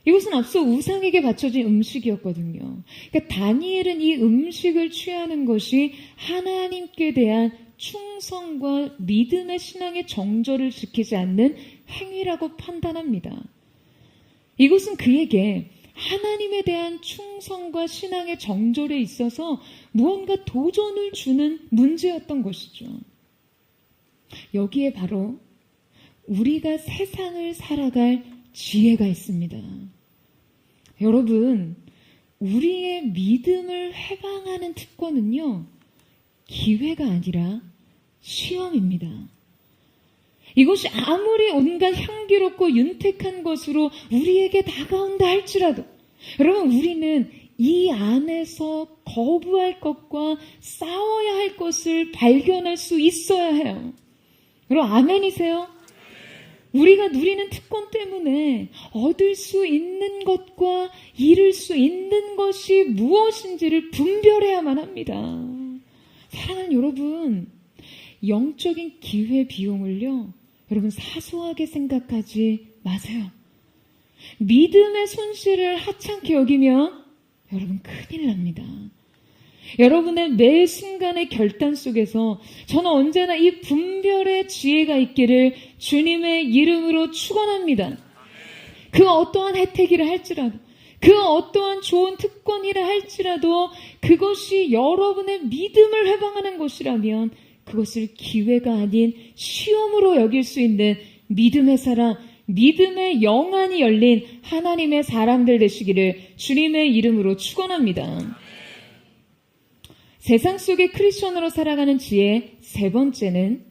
이것은 앞서 우상에게 바쳐진 음식이었거든요. 그러니까 다니엘은 이 음식을 취하는 것이 하나님께 대한 충성과 믿음의 신앙의 정절을 지키지 않는 행위라고 판단합니다. 이것은 그에게 하나님에 대한 충성과 신앙의 정절에 있어서 무언가 도전을 주는 문제였던 것이죠. 여기에 바로 우리가 세상을 살아갈 지혜가 있습니다. 여러분, 우리의 믿음을 해방하는 특권은요, 기회가 아니라 시험입니다. 이것이 아무리 온갖 향기롭고 윤택한 것으로 우리에게 다가온다 할지라도 여러분, 우리는 이 안에서 거부할 것과 싸워야 할 것을 발견할 수 있어야 해요. 여러분, 아멘이세요? 우리가 누리는 특권 때문에 얻을 수 있는 것과 잃을 수 있는 것이 무엇인지를 분별해야만 합니다. 사랑하는 여러분, 영적인 기회 비용을요, 여러분 사소하게 생각하지 마세요. 믿음의 손실을 하찮게 여기면 여러분 큰일 납니다. 여러분의 매 순간의 결단 속에서 저는 언제나 이 분별의 지혜가 있기를 주님의 이름으로 축원합니다. 그 어떠한 혜택이라 할지라도, 그 어떠한 좋은 특권이라 할지라도 그것이 여러분의 믿음을 회방하는 것이라면 그것을 기회가 아닌 시험으로 여길 수 있는 믿음의 사람, 믿음의 영안이 열린 하나님의 사람들 되시기를 주님의 이름으로 축원합니다. 세상 속의 크리스천으로 살아가는 지혜 세 번째는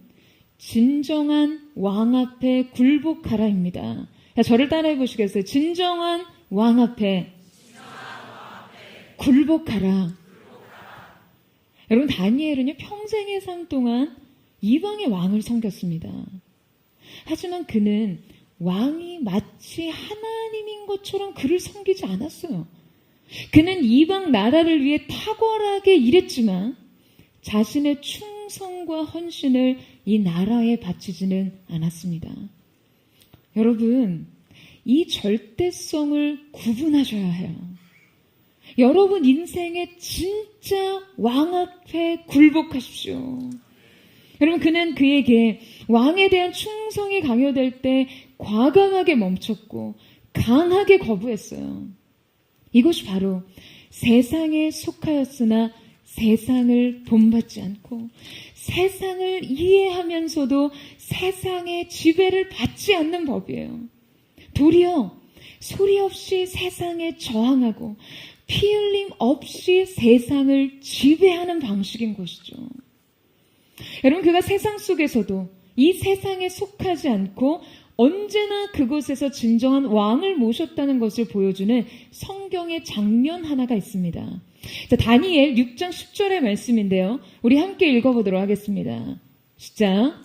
진정한 왕 앞에 굴복하라입니다. 저를 따라해 보시겠어요? 진정한 왕 앞에 굴복하라. 여러분, 다니엘은요, 평생의 삶 동안 이방의 왕을 섬겼습니다. 하지만 그는 왕이 마치 하나님인 것처럼 그를 섬기지 않았어요. 그는 이방 나라를 위해 탁월하게 일했지만 자신의 충성과 헌신을 이 나라에 바치지는 않았습니다. 여러분, 이 절대성을 구분하셔야 해요. 여러분 인생의 진짜 왕 앞에 굴복하십시오. 여러분, 그는 그에게 왕에 대한 충성이 강요될 때 과감하게 멈췄고 강하게 거부했어요. 이것이 바로 세상에 속하였으나 세상을 본받지 않고 세상을 이해하면서도 세상의 지배를 받지 않는 법이에요. 도리어 소리 없이 세상에 저항하고 피 흘림 없이 세상을 지배하는 방식인 것이죠. 여러분, 그가 세상 속에서도 이 세상에 속하지 않고 언제나 그곳에서 진정한 왕을 모셨다는 것을 보여주는 성경의 장면 하나가 있습니다. 자, 다니엘 6장 10절의 말씀인데요. 우리 함께 읽어보도록 하겠습니다. 시작.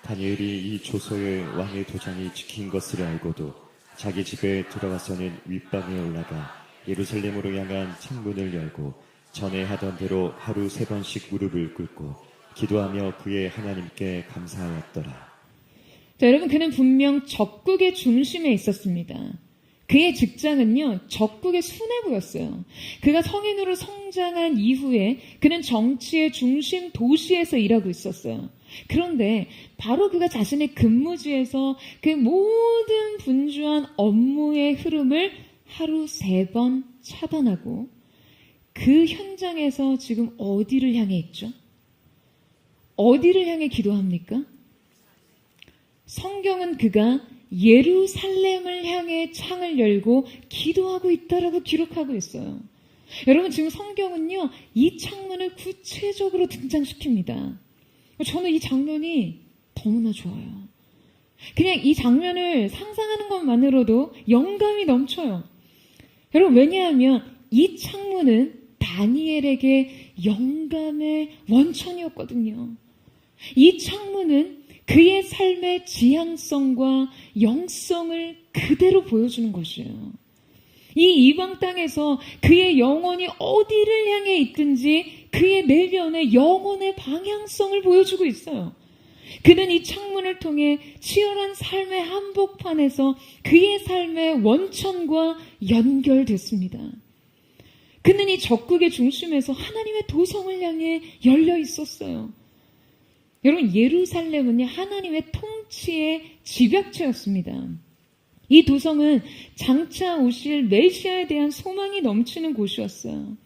다니엘이 이 조서의 왕의 도장이 지킨 것을 알고도 자기 집에 들어가서는 윗방에 올라가 예루살렘으로 향한 창문을 열고 전에 하던 대로 하루 3번씩 무릎을 꿇고 기도하며 그의 하나님께 감사하였더라. 자, 여러분, 그는 분명 적국의 중심에 있었습니다. 그의 직장은요, 적국의 수뇌부였어요. 그가 성인으로 성장한 이후에 그는 정치의 중심 도시에서 일하고 있었어요. 그런데 바로 그가 자신의 근무지에서 그 모든 분주한 업무의 흐름을 하루 3번 차단하고 그 현장에서 지금 어디를 향해 있죠? 어디를 향해 기도합니까? 성경은 그가 예루살렘을 향해 창을 열고 기도하고 있다라고 기록하고 있어요. 여러분, 지금 성경은요, 이 창문을 구체적으로 등장시킵니다. 저는 이 장면이 너무나 좋아요. 그냥 이 장면을 상상하는 것만으로도 영감이 넘쳐요. 여러분, 왜냐하면 이 창문은 다니엘에게 영감의 원천이었거든요. 이 창문은 그의 삶의 지향성과 영성을 그대로 보여주는 것이에요. 이 이방 땅에서 그의 영혼이 어디를 향해 있든지 그의 내면의 영혼의 방향성을 보여주고 있어요. 그는 이 창문을 통해 치열한 삶의 한복판에서 그의 삶의 원천과 연결됐습니다. 그는 이 적국의 중심에서 하나님의 도성을 향해 열려 있었어요. 여러분, 예루살렘은요, 하나님의 통치의 집약체였습니다. 이 도성은 장차 오실 메시아에 대한 소망이 넘치는 곳이었어요.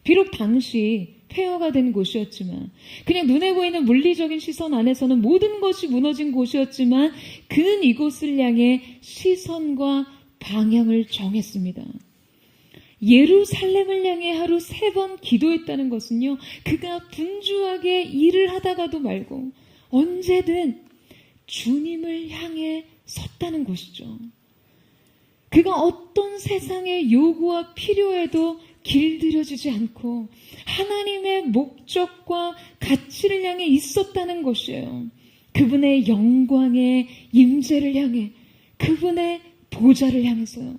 비록 당시 폐허가 된 곳이었지만, 그냥 눈에 보이는 물리적인 시선 안에서는 모든 것이 무너진 곳이었지만, 그는 이곳을 향해 시선과 방향을 정했습니다. 예루살렘을 향해 하루 3번 기도했다는 것은요, 그가 분주하게 일을 하다가도 말고 언제든 주님을 향해 섰다는 것이죠. 그가 어떤 세상의 요구와 필요에도 길들여지지 않고 하나님의 목적과 가치를 향해 있었다는 것이에요. 그분의 영광의 임재를 향해, 그분의 보좌를 향해서요.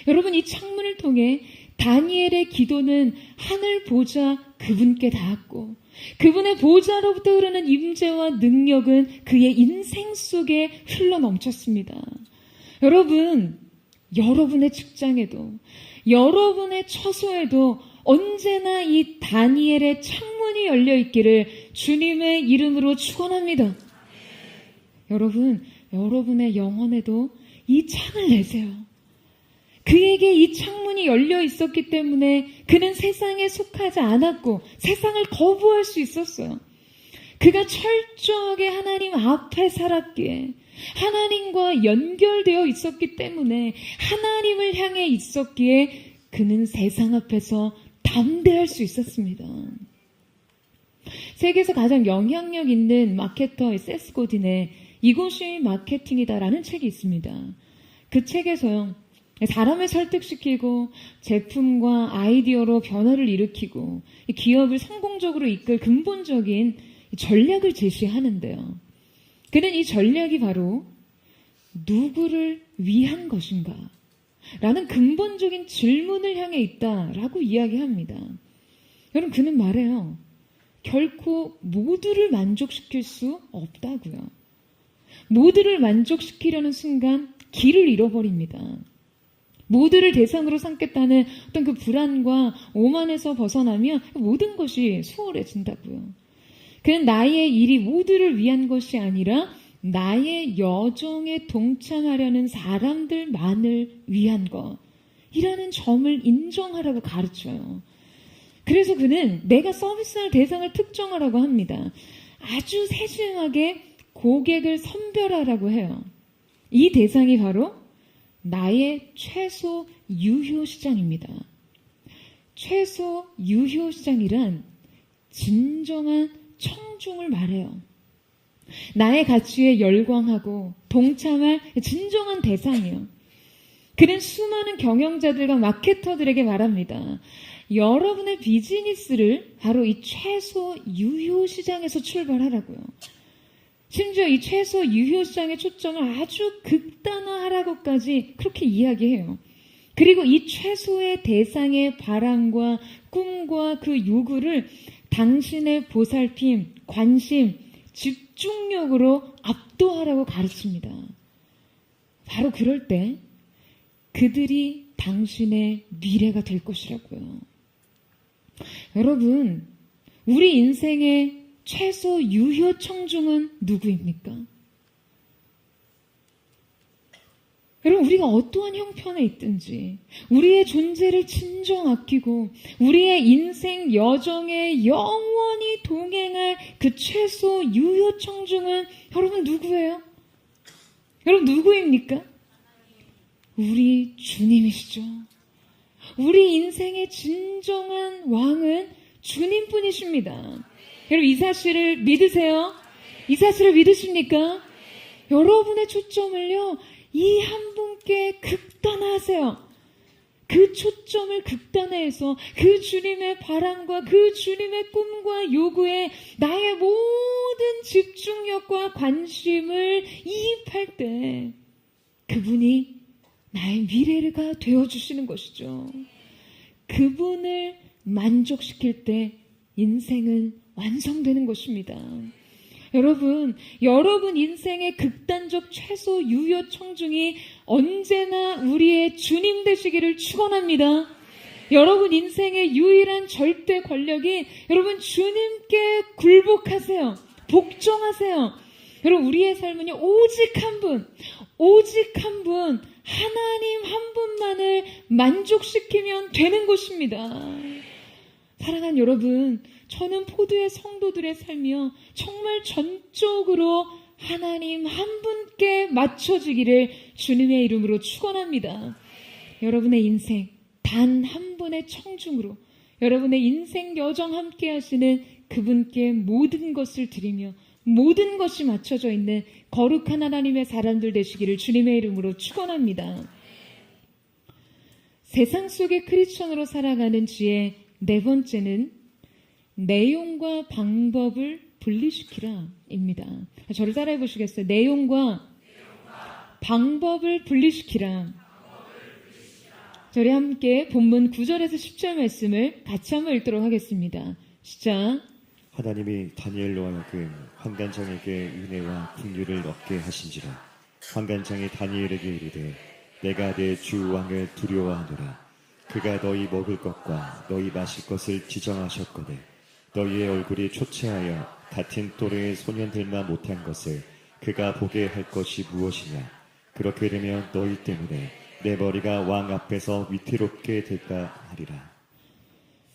여러분, 이 창문을 통해 다니엘의 기도는 하늘 보좌 그분께 닿았고, 그분의 보좌로부터 흐르는 임재와 능력은 그의 인생 속에 흘러넘쳤습니다. 여러분, 여러분의 직장에도, 여러분의 처소에도 언제나 이 다니엘의 창문이 열려 있기를 주님의 이름으로 축원합니다. 여러분, 여러분의 영혼에도 이 창을 내세요. 그에게 이 창문이 열려 있었기 때문에 그는 세상에 속하지 않았고 세상을 거부할 수 있었어요. 그가 철저하게 하나님 앞에 살았기에, 하나님과 연결되어 있었기 때문에, 하나님을 향해 있었기에 그는 세상 앞에서 담대할 수 있었습니다. 세계에서 가장 영향력 있는 마케터 세스 고딘의 이것이 마케팅이다라는 책이 있습니다. 그 책에서요, 사람을 설득시키고 제품과 아이디어로 변화를 일으키고 기업을 성공적으로 이끌 근본적인 전략을 제시하는데요. 그는 이 전략이 바로 누구를 위한 것인가? 라는 근본적인 질문을 향해 있다라고 이야기합니다. 여러분, 그는 말해요. 결코 모두를 만족시킬 수 없다고요. 모두를 만족시키려는 순간 길을 잃어버립니다. 모두를 대상으로 삼겠다는 어떤 그 불안과 오만에서 벗어나면 모든 것이 수월해진다고요. 그는 나의 일이 모두를 위한 것이 아니라 나의 여정에 동참하려는 사람들만을 위한 것이라는 점을 인정하라고 가르쳐요. 그래서 그는 내가 서비스할 대상을 특정하라고 합니다. 아주 세심하게 고객을 선별하라고 해요. 이 대상이 바로 나의 최소 유효 시장입니다. 최소 유효 시장이란 진정한 청중을 말해요. 나의 가치에 열광하고 동참할 진정한 대상이요. 그는 수많은 경영자들과 마케터들에게 말합니다. 여러분의 비즈니스를 바로 이 최소 유효 시장에서 출발하라고요. 심지어 이 최소 유효 시장의 초점을 아주 극단화하라고까지 그렇게 이야기해요. 그리고 이 최소의 대상의 바람과 꿈과 그 요구를 당신의 보살핌, 관심, 집중력으로 압도하라고 가르칩니다. 바로 그럴 때 그들이 당신의 미래가 될 것이라고요. 여러분, 우리 인생의 최소 유효 청중은 누구입니까? 여러분, 우리가 어떠한 형편에 있든지 우리의 존재를 진정 아끼고 우리의 인생 여정에 영원히 동행할 그 최소 유효 청중은 여러분 누구예요? 여러분 누구입니까? 우리 주님이시죠. 우리 인생의 진정한 왕은 주님뿐이십니다. 여러분, 이 사실을 믿으세요? 이 사실을 믿으십니까? 여러분의 초점을요, 이 한 분께 극단화하세요. 그 초점을 극단화해서 그 주님의 바람과 그 주님의 꿈과 요구에 나의 모든 집중력과 관심을 이입할 때 그분이 나의 미래가 되어주시는 것이죠. 그분을 만족시킬 때 인생은 완성되는 것입니다. 여러분 인생의 극단적 최소 유효 청중이 언제나 우리의 주님 되시기를 축원합니다. 여러분 인생의 유일한 절대 권력이 여러분 주님께 굴복하세요. 복종하세요. 여러분 우리의 삶은요 오직 한 분, 하나님 한 분만을 만족시키면 되는 것입니다. 사랑하는 여러분, 저는 포도의 성도들의 삶이요 정말 전적으로 하나님 한 분께 맞춰지기를 주님의 이름으로 축원합니다. 여러분의 인생 단 한 분의 청중으로 여러분의 인생 여정 함께 하시는 그분께 모든 것을 드리며 모든 것이 맞춰져 있는 거룩한 하나님의 사람들 되시기를 주님의 이름으로 축원합니다. 세상 속의 크리스천으로 살아가는 지혜 네 번째는 내용과 방법을 분리시키라 입니다. 저를 따라해 보시겠어요? 내용과 방법을 분리시키라. 저희 함께 본문 9절에서 10절 말씀을 같이 한번 읽도록 하겠습니다. 시작. 하나님이 다니엘로 하여금 환관장에게 은혜와 긍휼을 얻게 하신지라. 환관장이 다니엘에게 이르되 내가 내 주 왕을 두려워하노라. 그가 너희 먹을 것과 너희 마실 것을 지정하셨거늘 너희의 얼굴이 초췌하여 같은 또래의 소년들만 못한 것을 그가 보게 할 것이 무엇이냐. 그렇게 되면 너희 때문에 내 머리가 왕 앞에서 위태롭게 될까 하리라.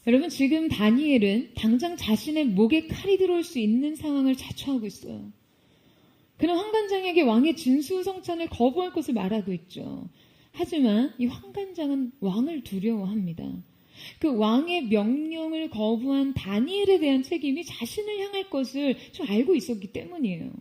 여러분 지금 다니엘은 당장 자신의 목에 칼이 들어올 수 있는 상황을 자초하고 있어요. 그는 환관장에게 왕의 진수성찬을 거부할 것을 말하고 있죠. 하지만 이 환관장은 왕을 두려워합니다. 그 왕의 명령을 거부한 다니엘에 대한 책임이 자신을 향할 것을 좀 알고 있었기 때문이에요.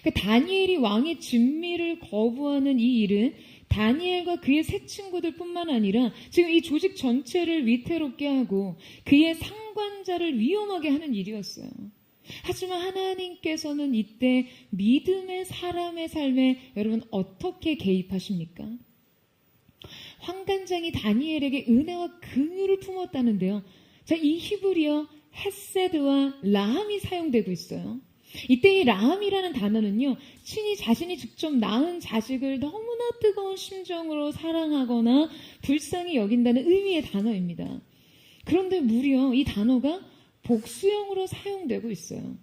그러니까 다니엘이 왕의 진미를 거부하는 이 일은 다니엘과 그의 세 친구들 뿐만 아니라 지금 이 조직 전체를 위태롭게 하고 그의 상관자를 위험하게 하는 일이었어요. 하지만 하나님께서는 이때 믿음의 사람의 삶에 여러분 어떻게 개입하십니까? 환관장이 다니엘에게 은혜와 긍휼을 품었다는데요. 자, 이 히브리어 헤세드와 라함이 사용되고 있어요. 이때 이 라함이라는 단어는요, 친히 자신이 직접 낳은 자식을 너무나 뜨거운 심정으로 사랑하거나 불쌍히 여긴다는 의미의 단어입니다. 그런데 무려 이 단어가 복수형으로 사용되고 있어요.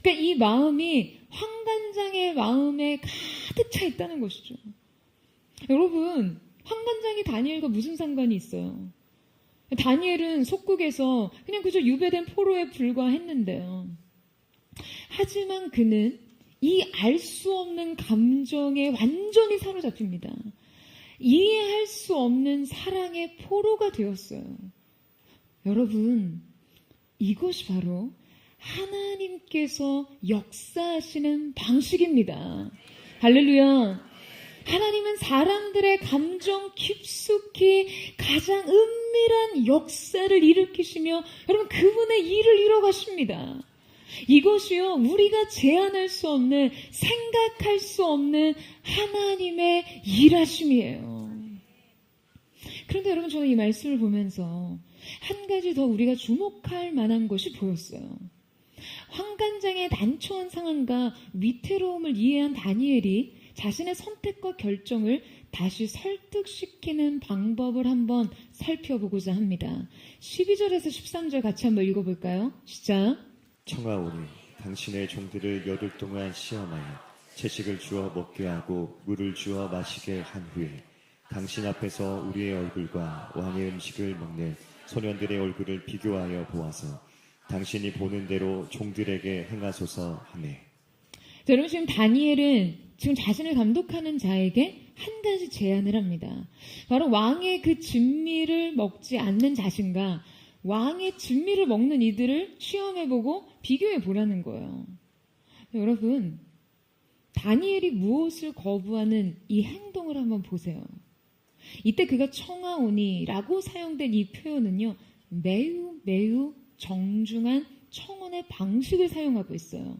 그러니까 이 마음이 환관장의 마음에 가득 차 있다는 것이죠. 여러분, 환관장이 다니엘과 무슨 상관이 있어요? 다니엘은 속국에서 그냥 그저 유배된 포로에 불과했는데요. 하지만 그는 이 알 수 없는 감정에 완전히 사로잡힙니다. 이해할 수 없는 사랑의 포로가 되었어요. 여러분, 이것이 바로 하나님께서 역사하시는 방식입니다. 할렐루야. 하나님은 사람들의 감정 깊숙이 가장 은밀한 역사를 일으키시며 여러분 그분의 일을 이뤄가십니다. 이것이요, 우리가 제한할 수 없는, 생각할 수 없는 하나님의 일하심이에요. 그런데 여러분, 저는 이 말씀을 보면서 한 가지 더 우리가 주목할 만한 것이 보였어요. 환관장의 난처한 상황과 위태로움을 이해한 다니엘이 자신의 선택과 결정을 다시 설득시키는 방법을 한번 살펴보고자 합니다. 12절에서 13절 같이 한번 읽어볼까요? 시작. 청하오니 당신의 종들을 열흘 동안 시험하여 채식을 주어 먹게 하고 물을 주어 마시게 한 후에 당신 앞에서 우리의 얼굴과 왕의 음식을 먹는 소년들의 얼굴을 비교하여 보아서 당신이 보는 대로 종들에게 행하소서 하매. 자, 여러분, 지금 다니엘은 지금 자신을 감독하는 자에게 한 가지 제안을 합니다. 바로 왕의 그 진미를 먹지 않는 자신과 왕의 진미를 먹는 이들을 시험해보고 비교해보라는 거예요. 여러분, 다니엘이 무엇을 거부하는 이 행동을 한번 보세요. 이때 그가 청하오니라고 사용된 이 표현은요, 매우 정중한 청원의 방식을 사용하고 있어요.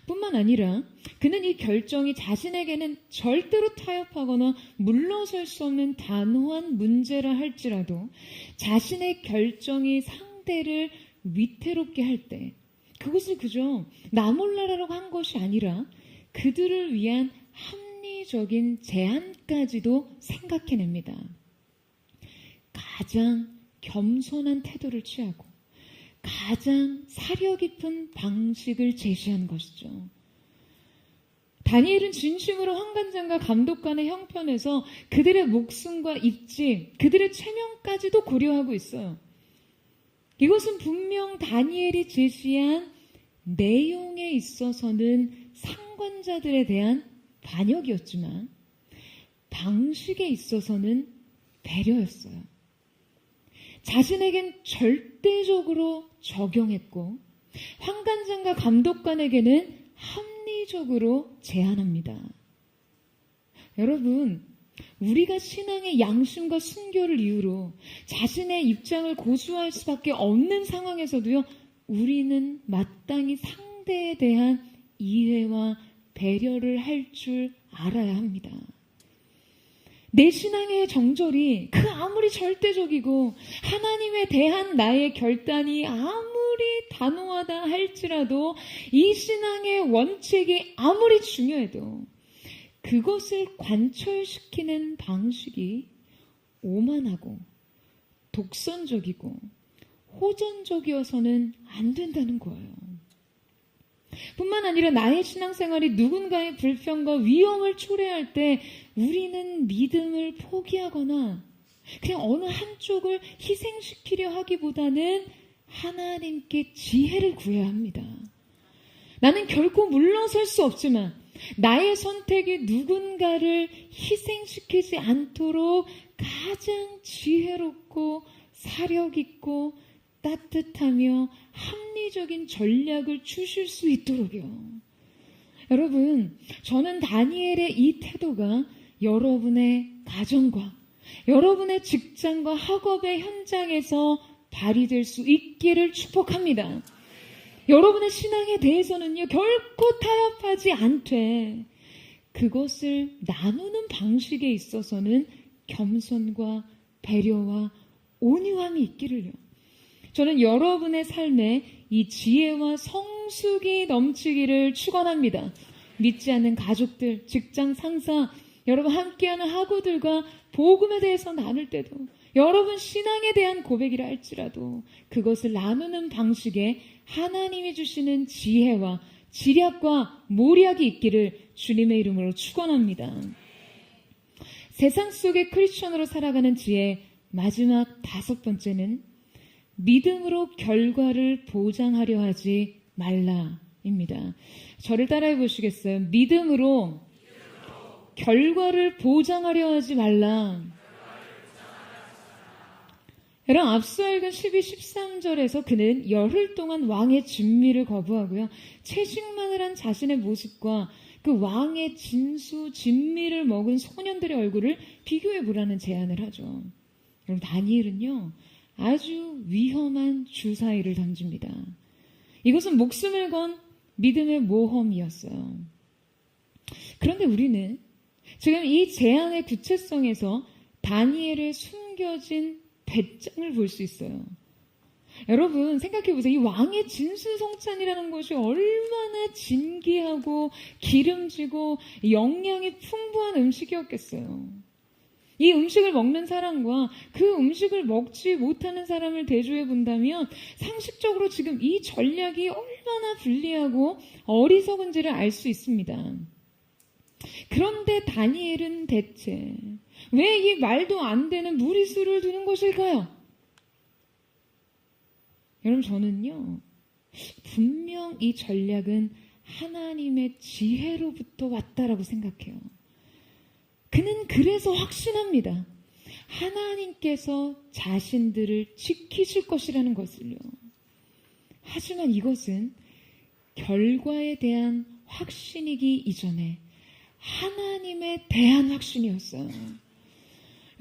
뿐만 아니라 그는 이 결정이 자신에게는 절대로 타협하거나 물러설 수 없는 단호한 문제라 할지라도 자신의 결정이 상대를 위태롭게 할 때 그것을 그저 나 몰라라고 한 것이 아니라 그들을 위한 합리적인 제안까지도 생각해냅니다. 가장 겸손한 태도를 취하고 가장 사려 깊은 방식을 제시한 것이죠. 다니엘은 진심으로 환관장과 감독관의 형편에서 그들의 목숨과 입지, 그들의 체면까지도 고려하고 있어요. 이것은 분명 다니엘이 제시한 내용에 있어서는 상관자들에 대한 반역이었지만 방식에 있어서는 배려였어요. 자신에겐 절대적으로 적용했고 환관장과 감독관에게는 합리적으로 제안합니다. 여러분, 우리가 신앙의 양심과 순교를 이유로 자신의 입장을 고수할 수밖에 없는 상황에서도요, 우리는 마땅히 상대에 대한 이해와 배려를 할 줄 알아야 합니다. 내 신앙의 정절이 그 아무리 절대적이고 하나님에 대한 나의 결단이 아무리 단호하다 할지라도 이 신앙의 원칙이 아무리 중요해도 그것을 관철시키는 방식이 오만하고 독선적이고 호전적이어서는 안 된다는 거예요. 뿐만 아니라 나의 신앙생활이 누군가의 불평과 위험을 초래할 때 우리는 믿음을 포기하거나 그냥 어느 한쪽을 희생시키려 하기보다는 하나님께 지혜를 구해야 합니다. 나는 결코 물러설 수 없지만 나의 선택이 누군가를 희생시키지 않도록 가장 지혜롭고 사력 있고 따뜻하며 합리적인 전략을 주실 수 있도록요. 여러분, 저는 다니엘의 이 태도가 여러분의 가정과 여러분의 직장과 학업의 현장에서 발휘될 수 있기를 축복합니다. 여러분의 신앙에 대해서는요, 결코 타협하지 않되 그것을 나누는 방식에 있어서는 겸손과 배려와 온유함이 있기를요. 저는 여러분의 삶에 이 지혜와 성숙이 넘치기를 축원합니다. 믿지 않는 가족들, 직장 상사, 여러분 함께하는 학우들과 복음에 대해서 나눌 때도, 여러분 신앙에 대한 고백이라 할지라도 그것을 나누는 방식에 하나님이 주시는 지혜와 지략과 모략이 있기를 주님의 이름으로 축원합니다. 세상 속의 크리스천으로 살아가는 지혜 마지막 5번째는 믿음으로 결과를 보장하려 하지 말라입니다. 저를 따라해 보시겠어요? 믿음으로 결과를 보장하려 하지 말라. 여러분, 앞서 읽은 12, 13절에서 그는 열흘 동안 왕의 진미를 거부하고요, 채식만을 한 자신의 모습과 그 왕의 진수, 진미를 먹은 소년들의 얼굴을 비교해 보라는 제안을 하죠. 여러분, 다니엘은요 아주 위험한 주사위를 던집니다. 이것은 목숨을 건 믿음의 모험이었어요. 그런데 우리는 지금 이 제안의 구체성에서 다니엘의 숨겨진 배짱을 볼 수 있어요. 여러분 생각해 보세요. 이 왕의 진수성찬이라는 것이 얼마나 진귀하고 기름지고 영양이 풍부한 음식이었겠어요. 이 음식을 먹는 사람과 그 음식을 먹지 못하는 사람을 대조해 본다면 상식적으로 지금 이 전략이 얼마나 불리하고 어리석은지를 알 수 있습니다. 그런데 다니엘은 대체 왜 이 말도 안 되는 무리수를 두는 것일까요? 여러분, 저는요 분명 이 전략은 하나님의 지혜로부터 왔다라고 생각해요. 그는 그래서 확신합니다. 하나님께서 자신들을 지키실 것이라는 것을요. 하지만 이것은 결과에 대한 확신이기 이전에 하나님에 대한 확신이었어요.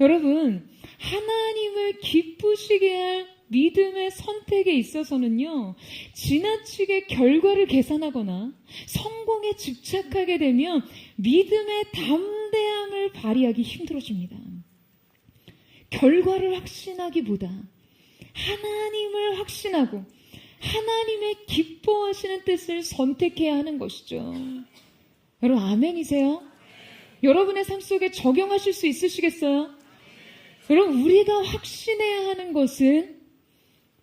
여러분, 하나님을 기쁘시게 할 믿음의 선택에 있어서는요, 지나치게 결과를 계산하거나 성공에 집착하게 되면 믿음의 담대함을 발휘하기 힘들어집니다. 결과를 확신하기보다 하나님을 확신하고 하나님의 기뻐하시는 뜻을 선택해야 하는 것이죠. 여러분, 아멘이세요? 여러분의 삶 속에 적용하실 수 있으시겠어요? 여러분, 우리가 확신해야 하는 것은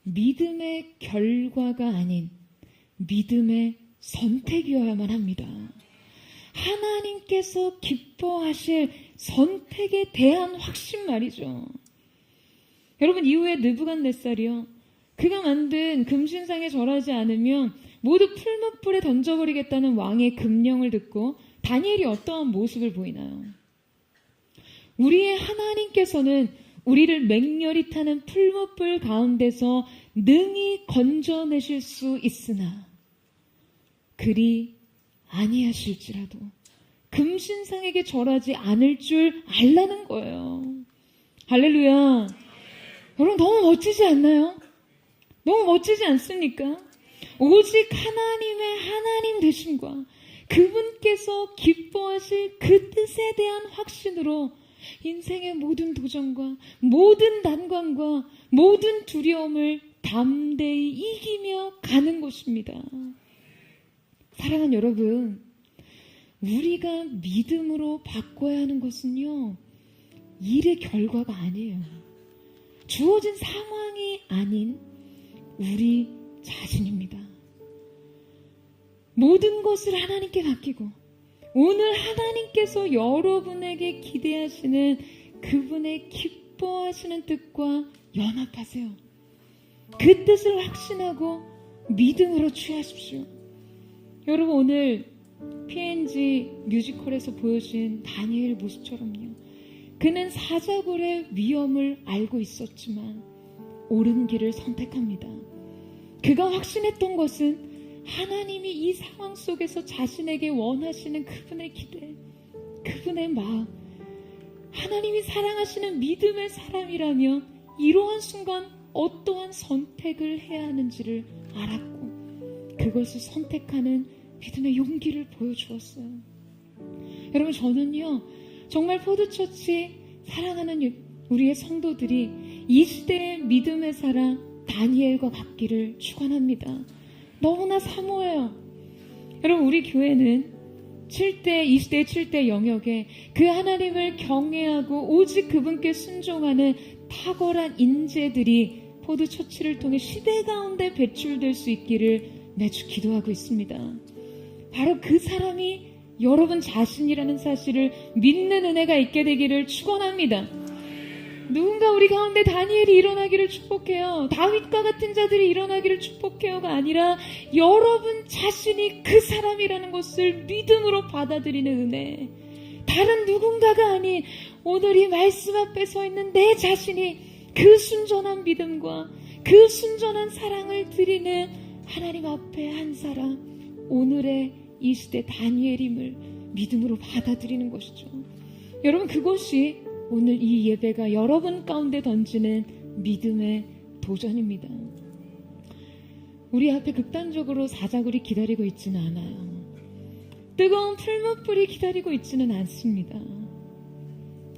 믿음의 결과가 아닌 믿음의 선택이어야만 합니다. 하나님께서 기뻐하실 선택에 대한 확신 말이죠. 여러분, 이후에 느부갓네살이요, 그가 만든 금신상에 절하지 않으면 모두 풀무불에 던져버리겠다는 왕의 금령을 듣고 다니엘이 어떠한 모습을 보이나요? 우리의 하나님께서는 우리를 맹렬히 타는 풀무불 가운데서 능히 건져내실 수 있으나 그리 아니하실지라도 금신상에게 절하지 않을 줄 알라는 거예요. 할렐루야. 여러분, 너무 멋지지 않나요? 너무 멋지지 않습니까? 오직 하나님의 하나님 되심과 그분께서 기뻐하실 그 뜻에 대한 확신으로 인생의 모든 도전과 모든 난관과 모든 두려움을 담대히 이기며 가는 것입니다. 사랑하는 여러분, 우리가 믿음으로 바꿔야 하는 것은요, 일의 결과가 아니에요. 주어진 상황이 아닌 우리 자신입니다. 모든 것을 하나님께 맡기고 오늘 하나님께서 여러분에게 기대하시는 그분의 기뻐하시는 뜻과 연합하세요. 그 뜻을 확신하고 믿음으로 취하십시오. 여러분, 오늘 P&G 뮤지컬에서 보여준 다니엘 모습처럼요, 그는 사자굴의 위험을 알고 있었지만 옳은 길을 선택합니다. 그가 확신했던 것은 하나님이 이 상황 속에서 자신에게 원하시는 그분의 기대, 그분의 마음, 하나님이 사랑하시는 믿음의 사람이라면 이러한 순간 어떠한 선택을 해야 하는지를 알았고 그것을 선택하는 믿음의 용기를 보여주었어요. 여러분, 저는요 정말 포드처치 사랑하는 우리의 성도들이 이 시대의 믿음의 사랑 다니엘과 같기를 축원합니다. 너무나 사모해요. 여러분, 우리 교회는 20대 7대 영역에 그 하나님을 경외하고 오직 그분께 순종하는 탁월한 인재들이 포도처치를 통해 시대 가운데 배출될 수 있기를 매주 기도하고 있습니다. 바로 그 사람이 여러분 자신이라는 사실을 믿는 은혜가 있게 되기를 축원합니다. 누군가 우리 가운데 다니엘이 일어나기를 축복해요. 다윗과 같은 자들이 일어나기를 축복해요가 아니라 여러분 자신이 그 사람이라는 것을 믿음으로 받아들이는 은혜. 다른 누군가가 아닌 오늘 이 말씀 앞에 서 있는 내 자신이 그 순전한 믿음과 그 순전한 사랑을 드리는 하나님 앞에 한 사람, 오늘의 이 시대 다니엘임을 믿음으로 받아들이는 것이죠. 여러분, 그것이 오늘 이 예배가 여러분 가운데 던지는 믿음의 도전입니다. 우리 앞에 극단적으로 사자굴이 기다리고 있지는 않아요. 뜨거운 풀무불이 기다리고 있지는 않습니다.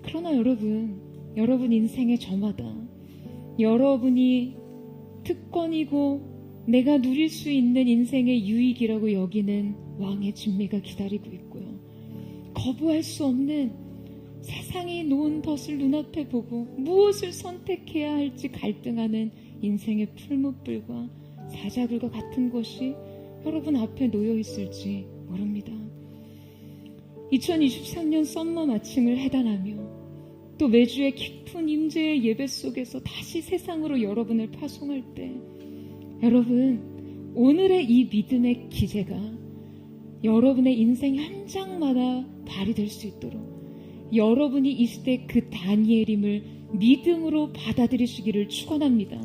그러나 여러분 인생의 저마다 여러분이 특권이고 내가 누릴 수 있는 인생의 유익이라고 여기는 왕의 진미가 기다리고 있고요. 거부할 수 없는 세상이 놓은 덫을 눈앞에 보고 무엇을 선택해야 할지 갈등하는 인생의 풀무불과 사자굴과 같은 것이 여러분 앞에 놓여 있을지 모릅니다. 2023년 썸머 마침을 해단하며 또 매주의 깊은 임재의 예배 속에서 다시 세상으로 여러분을 파송할 때 여러분, 오늘의 이 믿음의 기제가 여러분의 인생 한 장마다 발휘될 수 있도록 여러분이 이 시대 그 다니엘임을 믿음으로 받아들이시기를 축원합니다.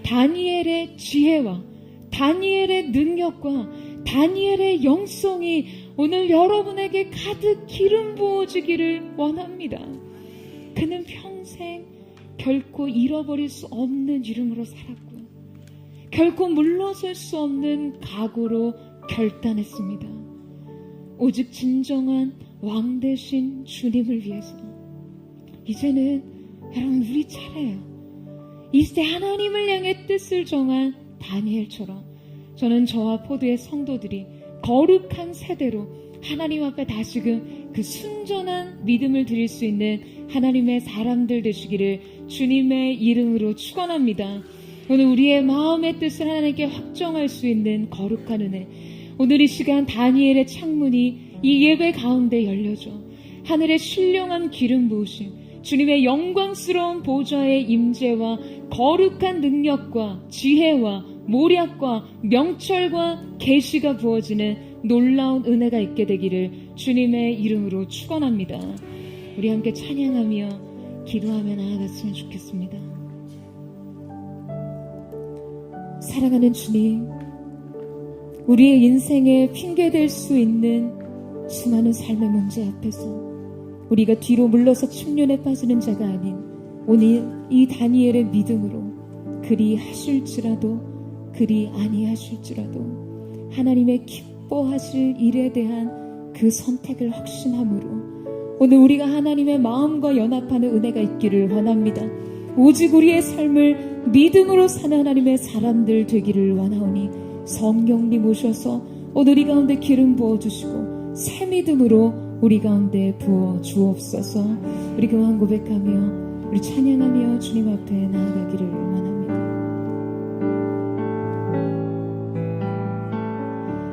다니엘의 지혜와 다니엘의 능력과 다니엘의 영성이 오늘 여러분에게 가득 기름 부어지기를 원합니다. 그는 평생 결코 잃어버릴 수 없는 이름으로 살았고 결코 물러설 수 없는 각오로 결단했습니다. 오직 진정한 왕 되신 주님을 위해서. 이제는 여러분 우리 차례예요. 이 시대 하나님을 향해 뜻을 정한 다니엘처럼 저는 저와 포도의 성도들이 거룩한 세대로 하나님 앞에 다시금 그 순전한 믿음을 드릴 수 있는 하나님의 사람들 되시기를 주님의 이름으로 축원합니다. 오늘 우리의 마음의 뜻을 하나님께 확정할 수 있는 거룩한 은혜, 오늘 이 시간 다니엘의 창문이 이 예배 가운데 열려줘 하늘의 신령한 기름 부으심, 주님의 영광스러운 보좌의 임재와 거룩한 능력과 지혜와 모략과 명철과 계시가 부어지는 놀라운 은혜가 있게 되기를 주님의 이름으로 축원합니다. 우리 함께 찬양하며 기도하며 나아갔으면 좋겠습니다. 사랑하는 주님, 우리의 인생에 핑계될 수 있는 수많은 삶의 문제 앞에서 우리가 뒤로 물러서 침륜에 빠지는 자가 아닌 오늘 이 다니엘의 믿음으로 그리 하실지라도 그리 아니하실지라도 하나님의 기뻐하실 일에 대한 그 선택을 확신함으로 오늘 우리가 하나님의 마음과 연합하는 은혜가 있기를 원합니다. 오직 우리의 삶을 믿음으로 사는 하나님의 사람들 되기를 원하오니 성령님 오셔서 오늘 이 가운데 기름 부어주시고 새 믿음으로 우리 가운데 부어 주옵소서. 우리 그만 고백하며 우리 찬양하며 주님 앞에 나아가기를 원합니다.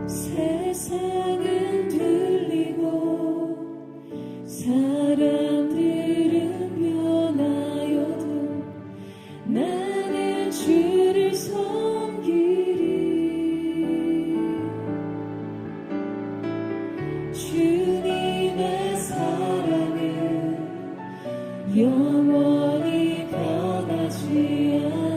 세상은 들리고 사람들은 변하여도 나는 주를 섬기리. 주님의 사랑은 영원히 변하지 않아.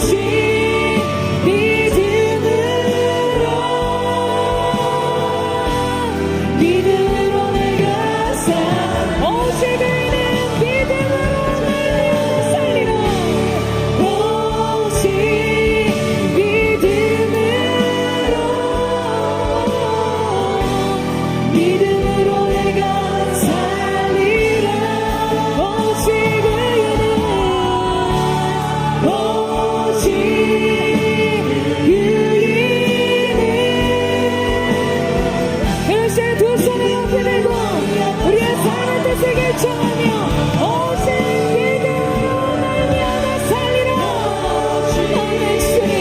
오직 믿음으로 내가 오직 의인은 믿음으로 살리라. 오직 믿음으로 내가 살리라. 오직 의인은 오직 의인은. 그러시에 두 손을 높이 들고 우리의 삶의 뜻을 결정하며 오직 믿음으로 말미암아 살리라. 아멘. 주님,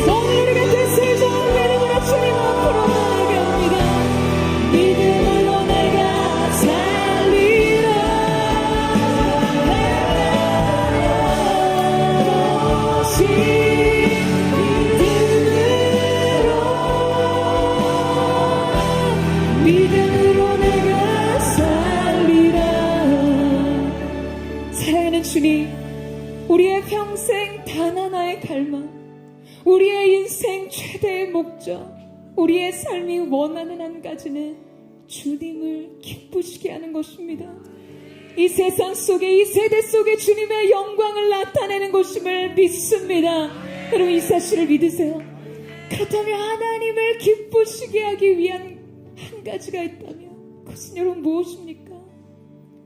오늘 우리가 뜻을 정한 믿음으로 주님 앞으로 나아게 합니다. 믿음으로 내가 살리라. 오직 믿음으로 내가 살리라. 사랑하는 주님, 우리의 평생 단 하나의 갈망, 우리의 인생 최대의 목적, 우리의 삶이 원하는 한 가지는 주님을 기쁘시게 하는 것입니다. 이 세상 속에, 이 세대 속에 주님의 영광을 나타내는 것임을 믿습니다. 여러분, 이 사실을 믿으세요. 그렇다면 하나님을 기쁘시게 하기 위한 한 가지가 있다면 그것은 여러분 무엇입니까?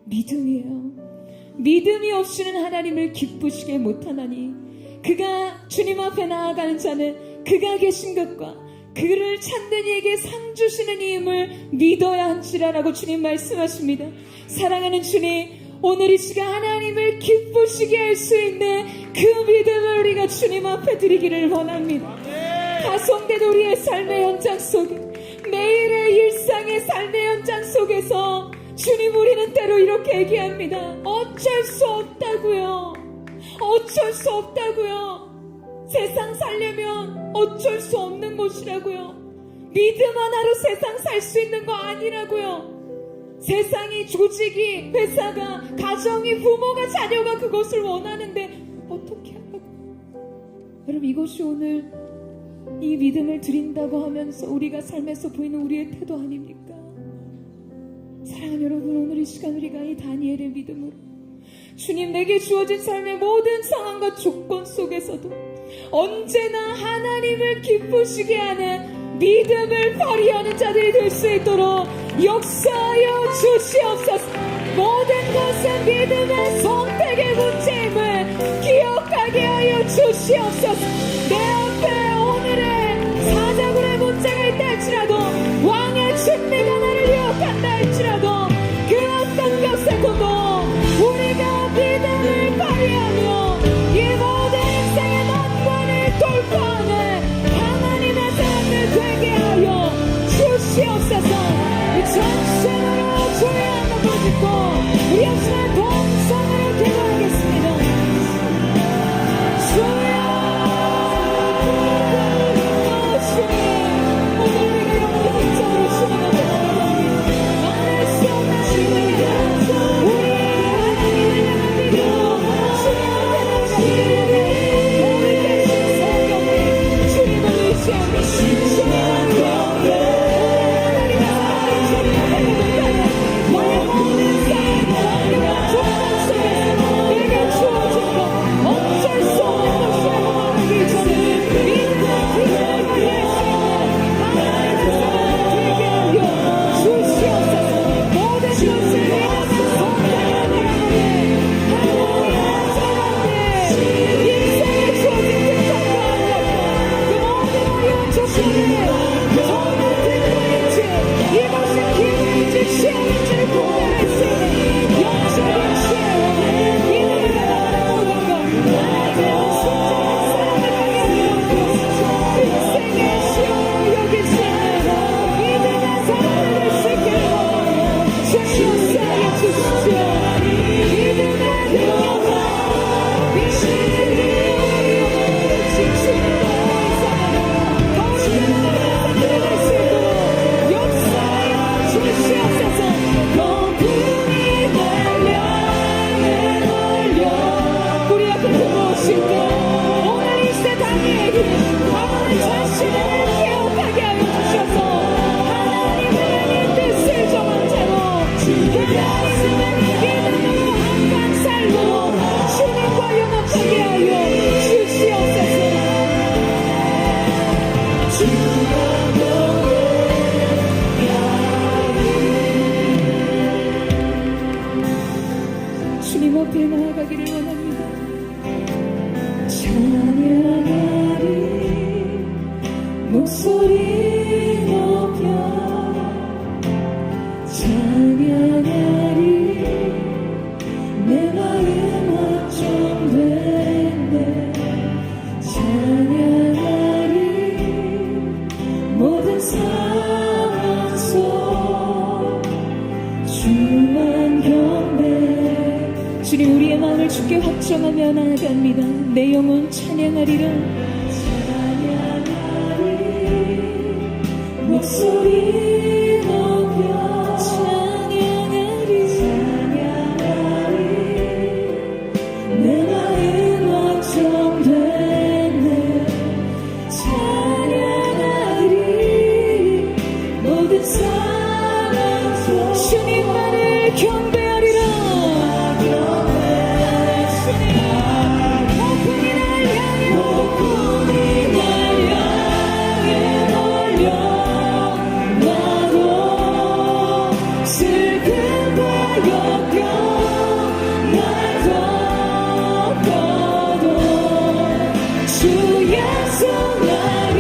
믿음이에요. 믿음이 없이는 하나님을 기쁘시게 못하나니 그가 주님 앞에 나아가는 자는 그가 계신 것과 그를 찾는 이에게 상 주시는 이임을 믿어야 한지라라고 주님 말씀하십니다. 사랑하는 주님, 오늘 이 시간 하나님을 기쁘시게 할 수 있는 그 믿음을 우리가 주님 앞에 드리기를 원합니다. 가성된 우리의 삶의 현장 속에, 매일의 일상의 삶의 현장 속에서 주님, 우리는 때로 이렇게 얘기합니다. 어쩔 수 없다고요. 어쩔 수 없다고요. 세상 살려면 어쩔 수 없는 것이라고요. 믿음 하나로 세상 살 수 있는 거 아니라고요. 세상이, 조직이, 회사가, 가정이, 부모가, 자녀가 그것을 원하는데 어떻게 하라고. 여러분, 이것이 오늘 이 믿음을 드린다고 하면서 우리가 삶에서 보이는 우리의 태도 아닙니까? 사랑하는 여러분, 오늘 이 시간 우리가 이 다니엘의 믿음으로 주님, 내게 주어진 삶의 모든 상황과 조건 속에서도 언제나 하나님을 기쁘시게 하는 믿음을 발휘하는 자들이 될 수 있도록 역사하여 주시옵소서. 모든 것은 믿음의 선택의 문제임을 기억하게 하여 주시옵소서. 내 앞에 오늘의 사자굴의 문제가 있다 할지라도, 왕의 진리가 나를 유혹한다 할지라도, 그 어떤 것에서도 우리가 믿음을 발휘하며 이 모든 인생의 난관을 돌파하는 하나님의 사람들 되게 하여 주시옵소서. 이 전심으로 주의 한번 보시고 우리 역사의 동성으로 기도하겠습니다. 주여 목소리 높여 찬양하리 내 마음 확정됐네 찬양하리 모든 상황 속 주만 경배 주님 우리의 마음을 주께 확정하며 나아갑니다 내 영혼 찬양하리라 목소리 높여 찬양하리 내 마음 확정됐네 찬양하리 모든 사랑 속 주님만을 경배하리라 오픈이 날 향해 몰려 슬픔과 역경 날 덮어도 주 약속 나를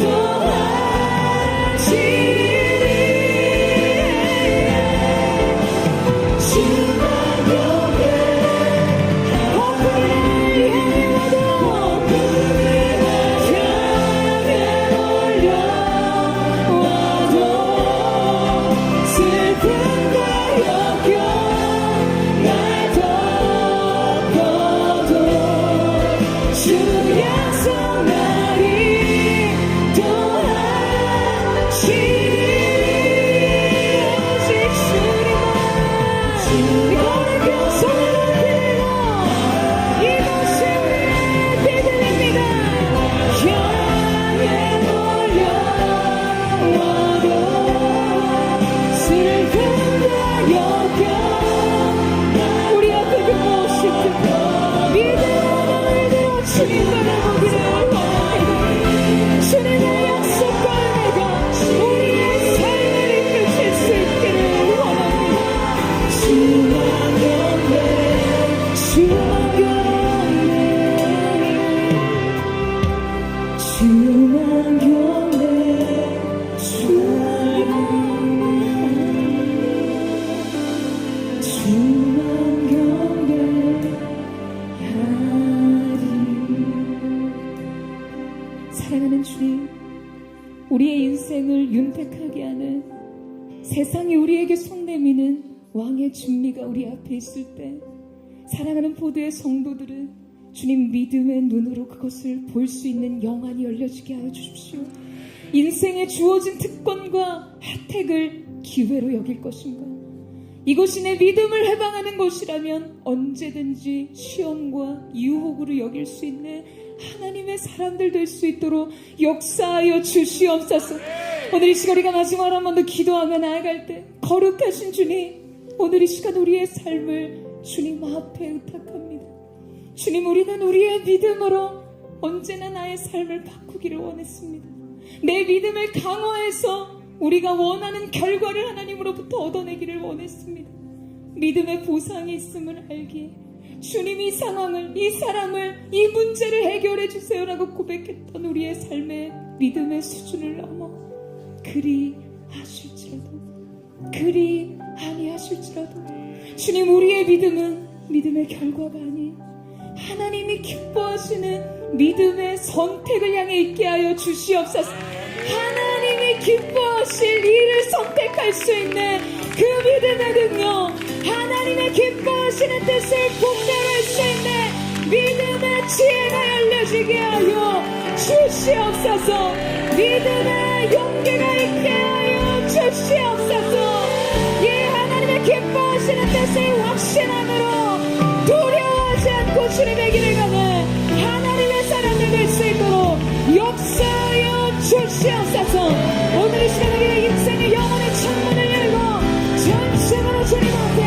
도와주리 주만 경배 오픈을 향해 와도 오픈을 향해 몰려와도 슬픔과 역경 날 덮어도 주 약속 나를 도와주리 오직 주님만 거룩한 손을 들고 이곳에 우리를 비들립니다 향해 몰려와도 슬픔과 역경 우리 앞에 그 무엇이든 믿음으로 눈을 들어 주님만을 보기를 원합니다 주님의 약속과 은혜가 우리의 삶을 이끌실 수 있기를 원합니다 주만 경배 주만 경배 주만 경배 주만 경배하리 사랑하는 주님 우리의 인생을 윤택하게 하는 세상이 우리에게 손 내미는 왕의 진미가 우리 앞에 있을 때 사랑하는 보드의 성도들은 주님 믿음의 눈으로 그것을 볼 수 있는 영안이 열려지게 하여 주십시오 인생에 주어진 특권과 혜택을 기회로 여길 것인가 이곳이 내 믿음을 해방하는 곳이라면 언제든지 시험과 유혹으로 여길 수 있는 하나님의 사람들 될 수 있도록 역사하여 주시옵소서 오늘 이 시간 우리가 마지막으로 한 번 더 기도하며 나아갈 때 거룩하신 주님 오늘 이 시간 우리의 삶을 주님 앞에 의탁합니다 주님 우리는 우리의 믿음으로 언제나 나의 삶을 바꾸기를 원했습니다 내 믿음을 강화해서 우리가 원하는 결과를 하나님으로부터 얻어내기를 원했습니다 믿음의 보상이 있음을 알기에 주님 이 상황을 이 사람을 이 문제를 해결해 주세요라고 고백했던 우리의 삶의 믿음의 수준을 넘어 그리 아니하실지라도 주님 우리의 믿음은 믿음의 결과가 아닌 하나님이 기뻐하시는 믿음의 선택을 향해 있게 하여 주시옵소서 하나님이 기뻐하실 일을 선택할 수 있는 그 믿음의 능력 하나님의 기뻐하시는 뜻을 분별할 수 있는 믿음의 지혜가 열려지게 하여 주시옵소서 믿음의 용기가 있게 하여 주시옵소서 예 하나님의 기뻐하시는 뜻을 확신함으로 두려워하지 않고 주님의 길을 가는 하나님의 사람들 될 수 있도록 역사하여 주시옵소서 오늘 이 시간 우리의 인생의 영혼의 창문을 열고 전심으로 주님 앞에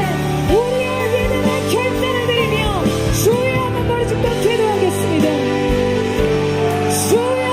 우리의 믿음의 결단을 드리며 주여 한번 머리 좀 더 기도하겠습니다 주여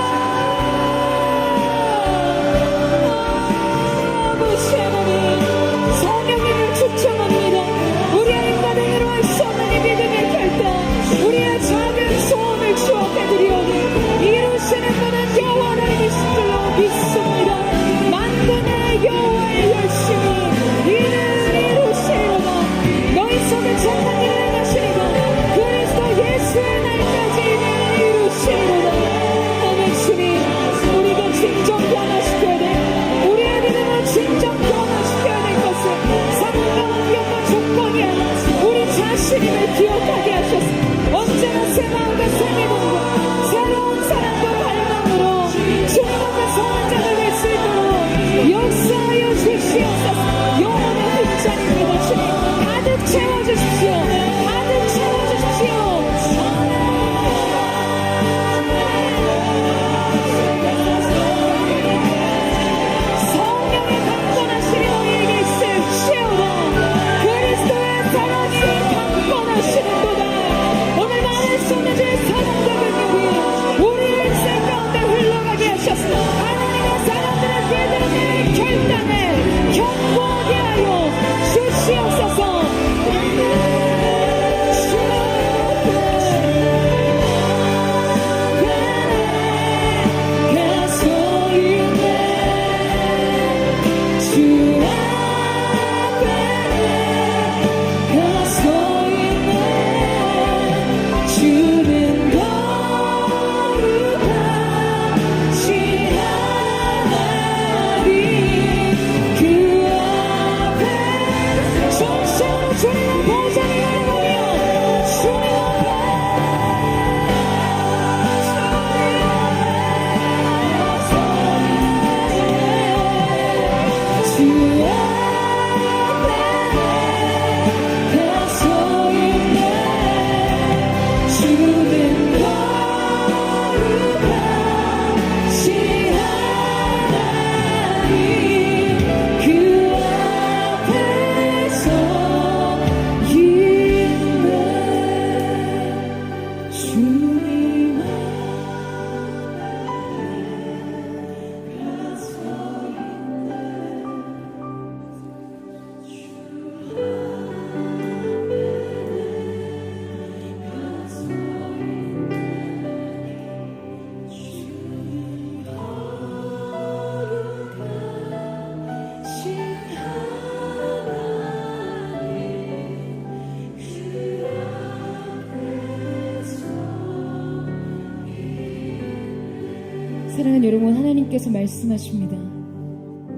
사랑하는 여러분, 하나님께서 말씀하십니다.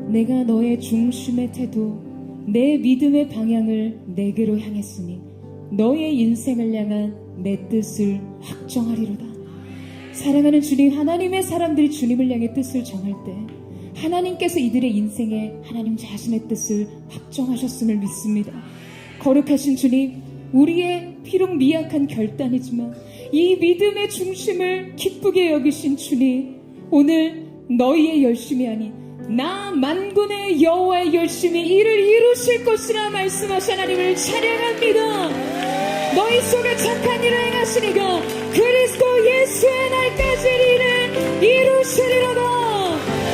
내가 너의 중심의 태도, 내 믿음의 방향을 내게로 향했으니 너의 인생을 향한 내 뜻을 확정하리로다. 사랑하는 주님, 하나님의 사람들이 주님을 향해 뜻을 정할 때 하나님께서 이들의 인생에 하나님 자신의 뜻을 확정하셨음을 믿습니다. 거룩하신 주님, 우리의 비록 미약한 결단이지만 이 믿음의 중심을 기쁘게 여기신 주님, 오늘 너희의 열심이 아닌 나 만군의 여호와의 열심히 이를 이루실 것이라 말씀하신 하나님을 찬양합니다. 너희 속에 착한 일을 행하시니가 그리스도 예수의 날까지 이를 이루시리로다.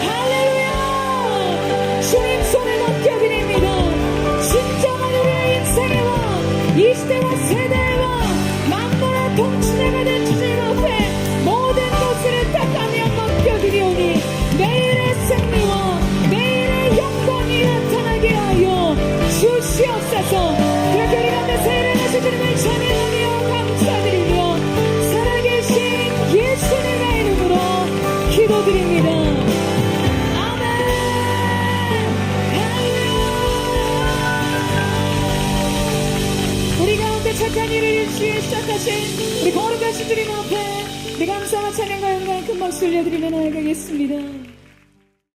할렐루야. 주님 손에 맡겨드립니다. 진정한 우리의 인생의 왕, 이 시대와 세대의 왕, 만물의 통치자가 된 주님 앞에 모든 것을 택하며 맡겨드리오니 내일의 승리와 내일의 영광이 나타나게 하여 주시옵소서. 그렇게 우리 가운데 일하신 주님을 찬양하며 감사드리며 살아계신 예수님의 이름으로 기도드립니다. 아멘. 할렐루야. 우리 가운데 착한 일을 일주일 시작하신 우리 거룩하신 주님 앞에 우리 감사와 찬양과 영광의 큰 박수 올려드리며 나아가겠습니다.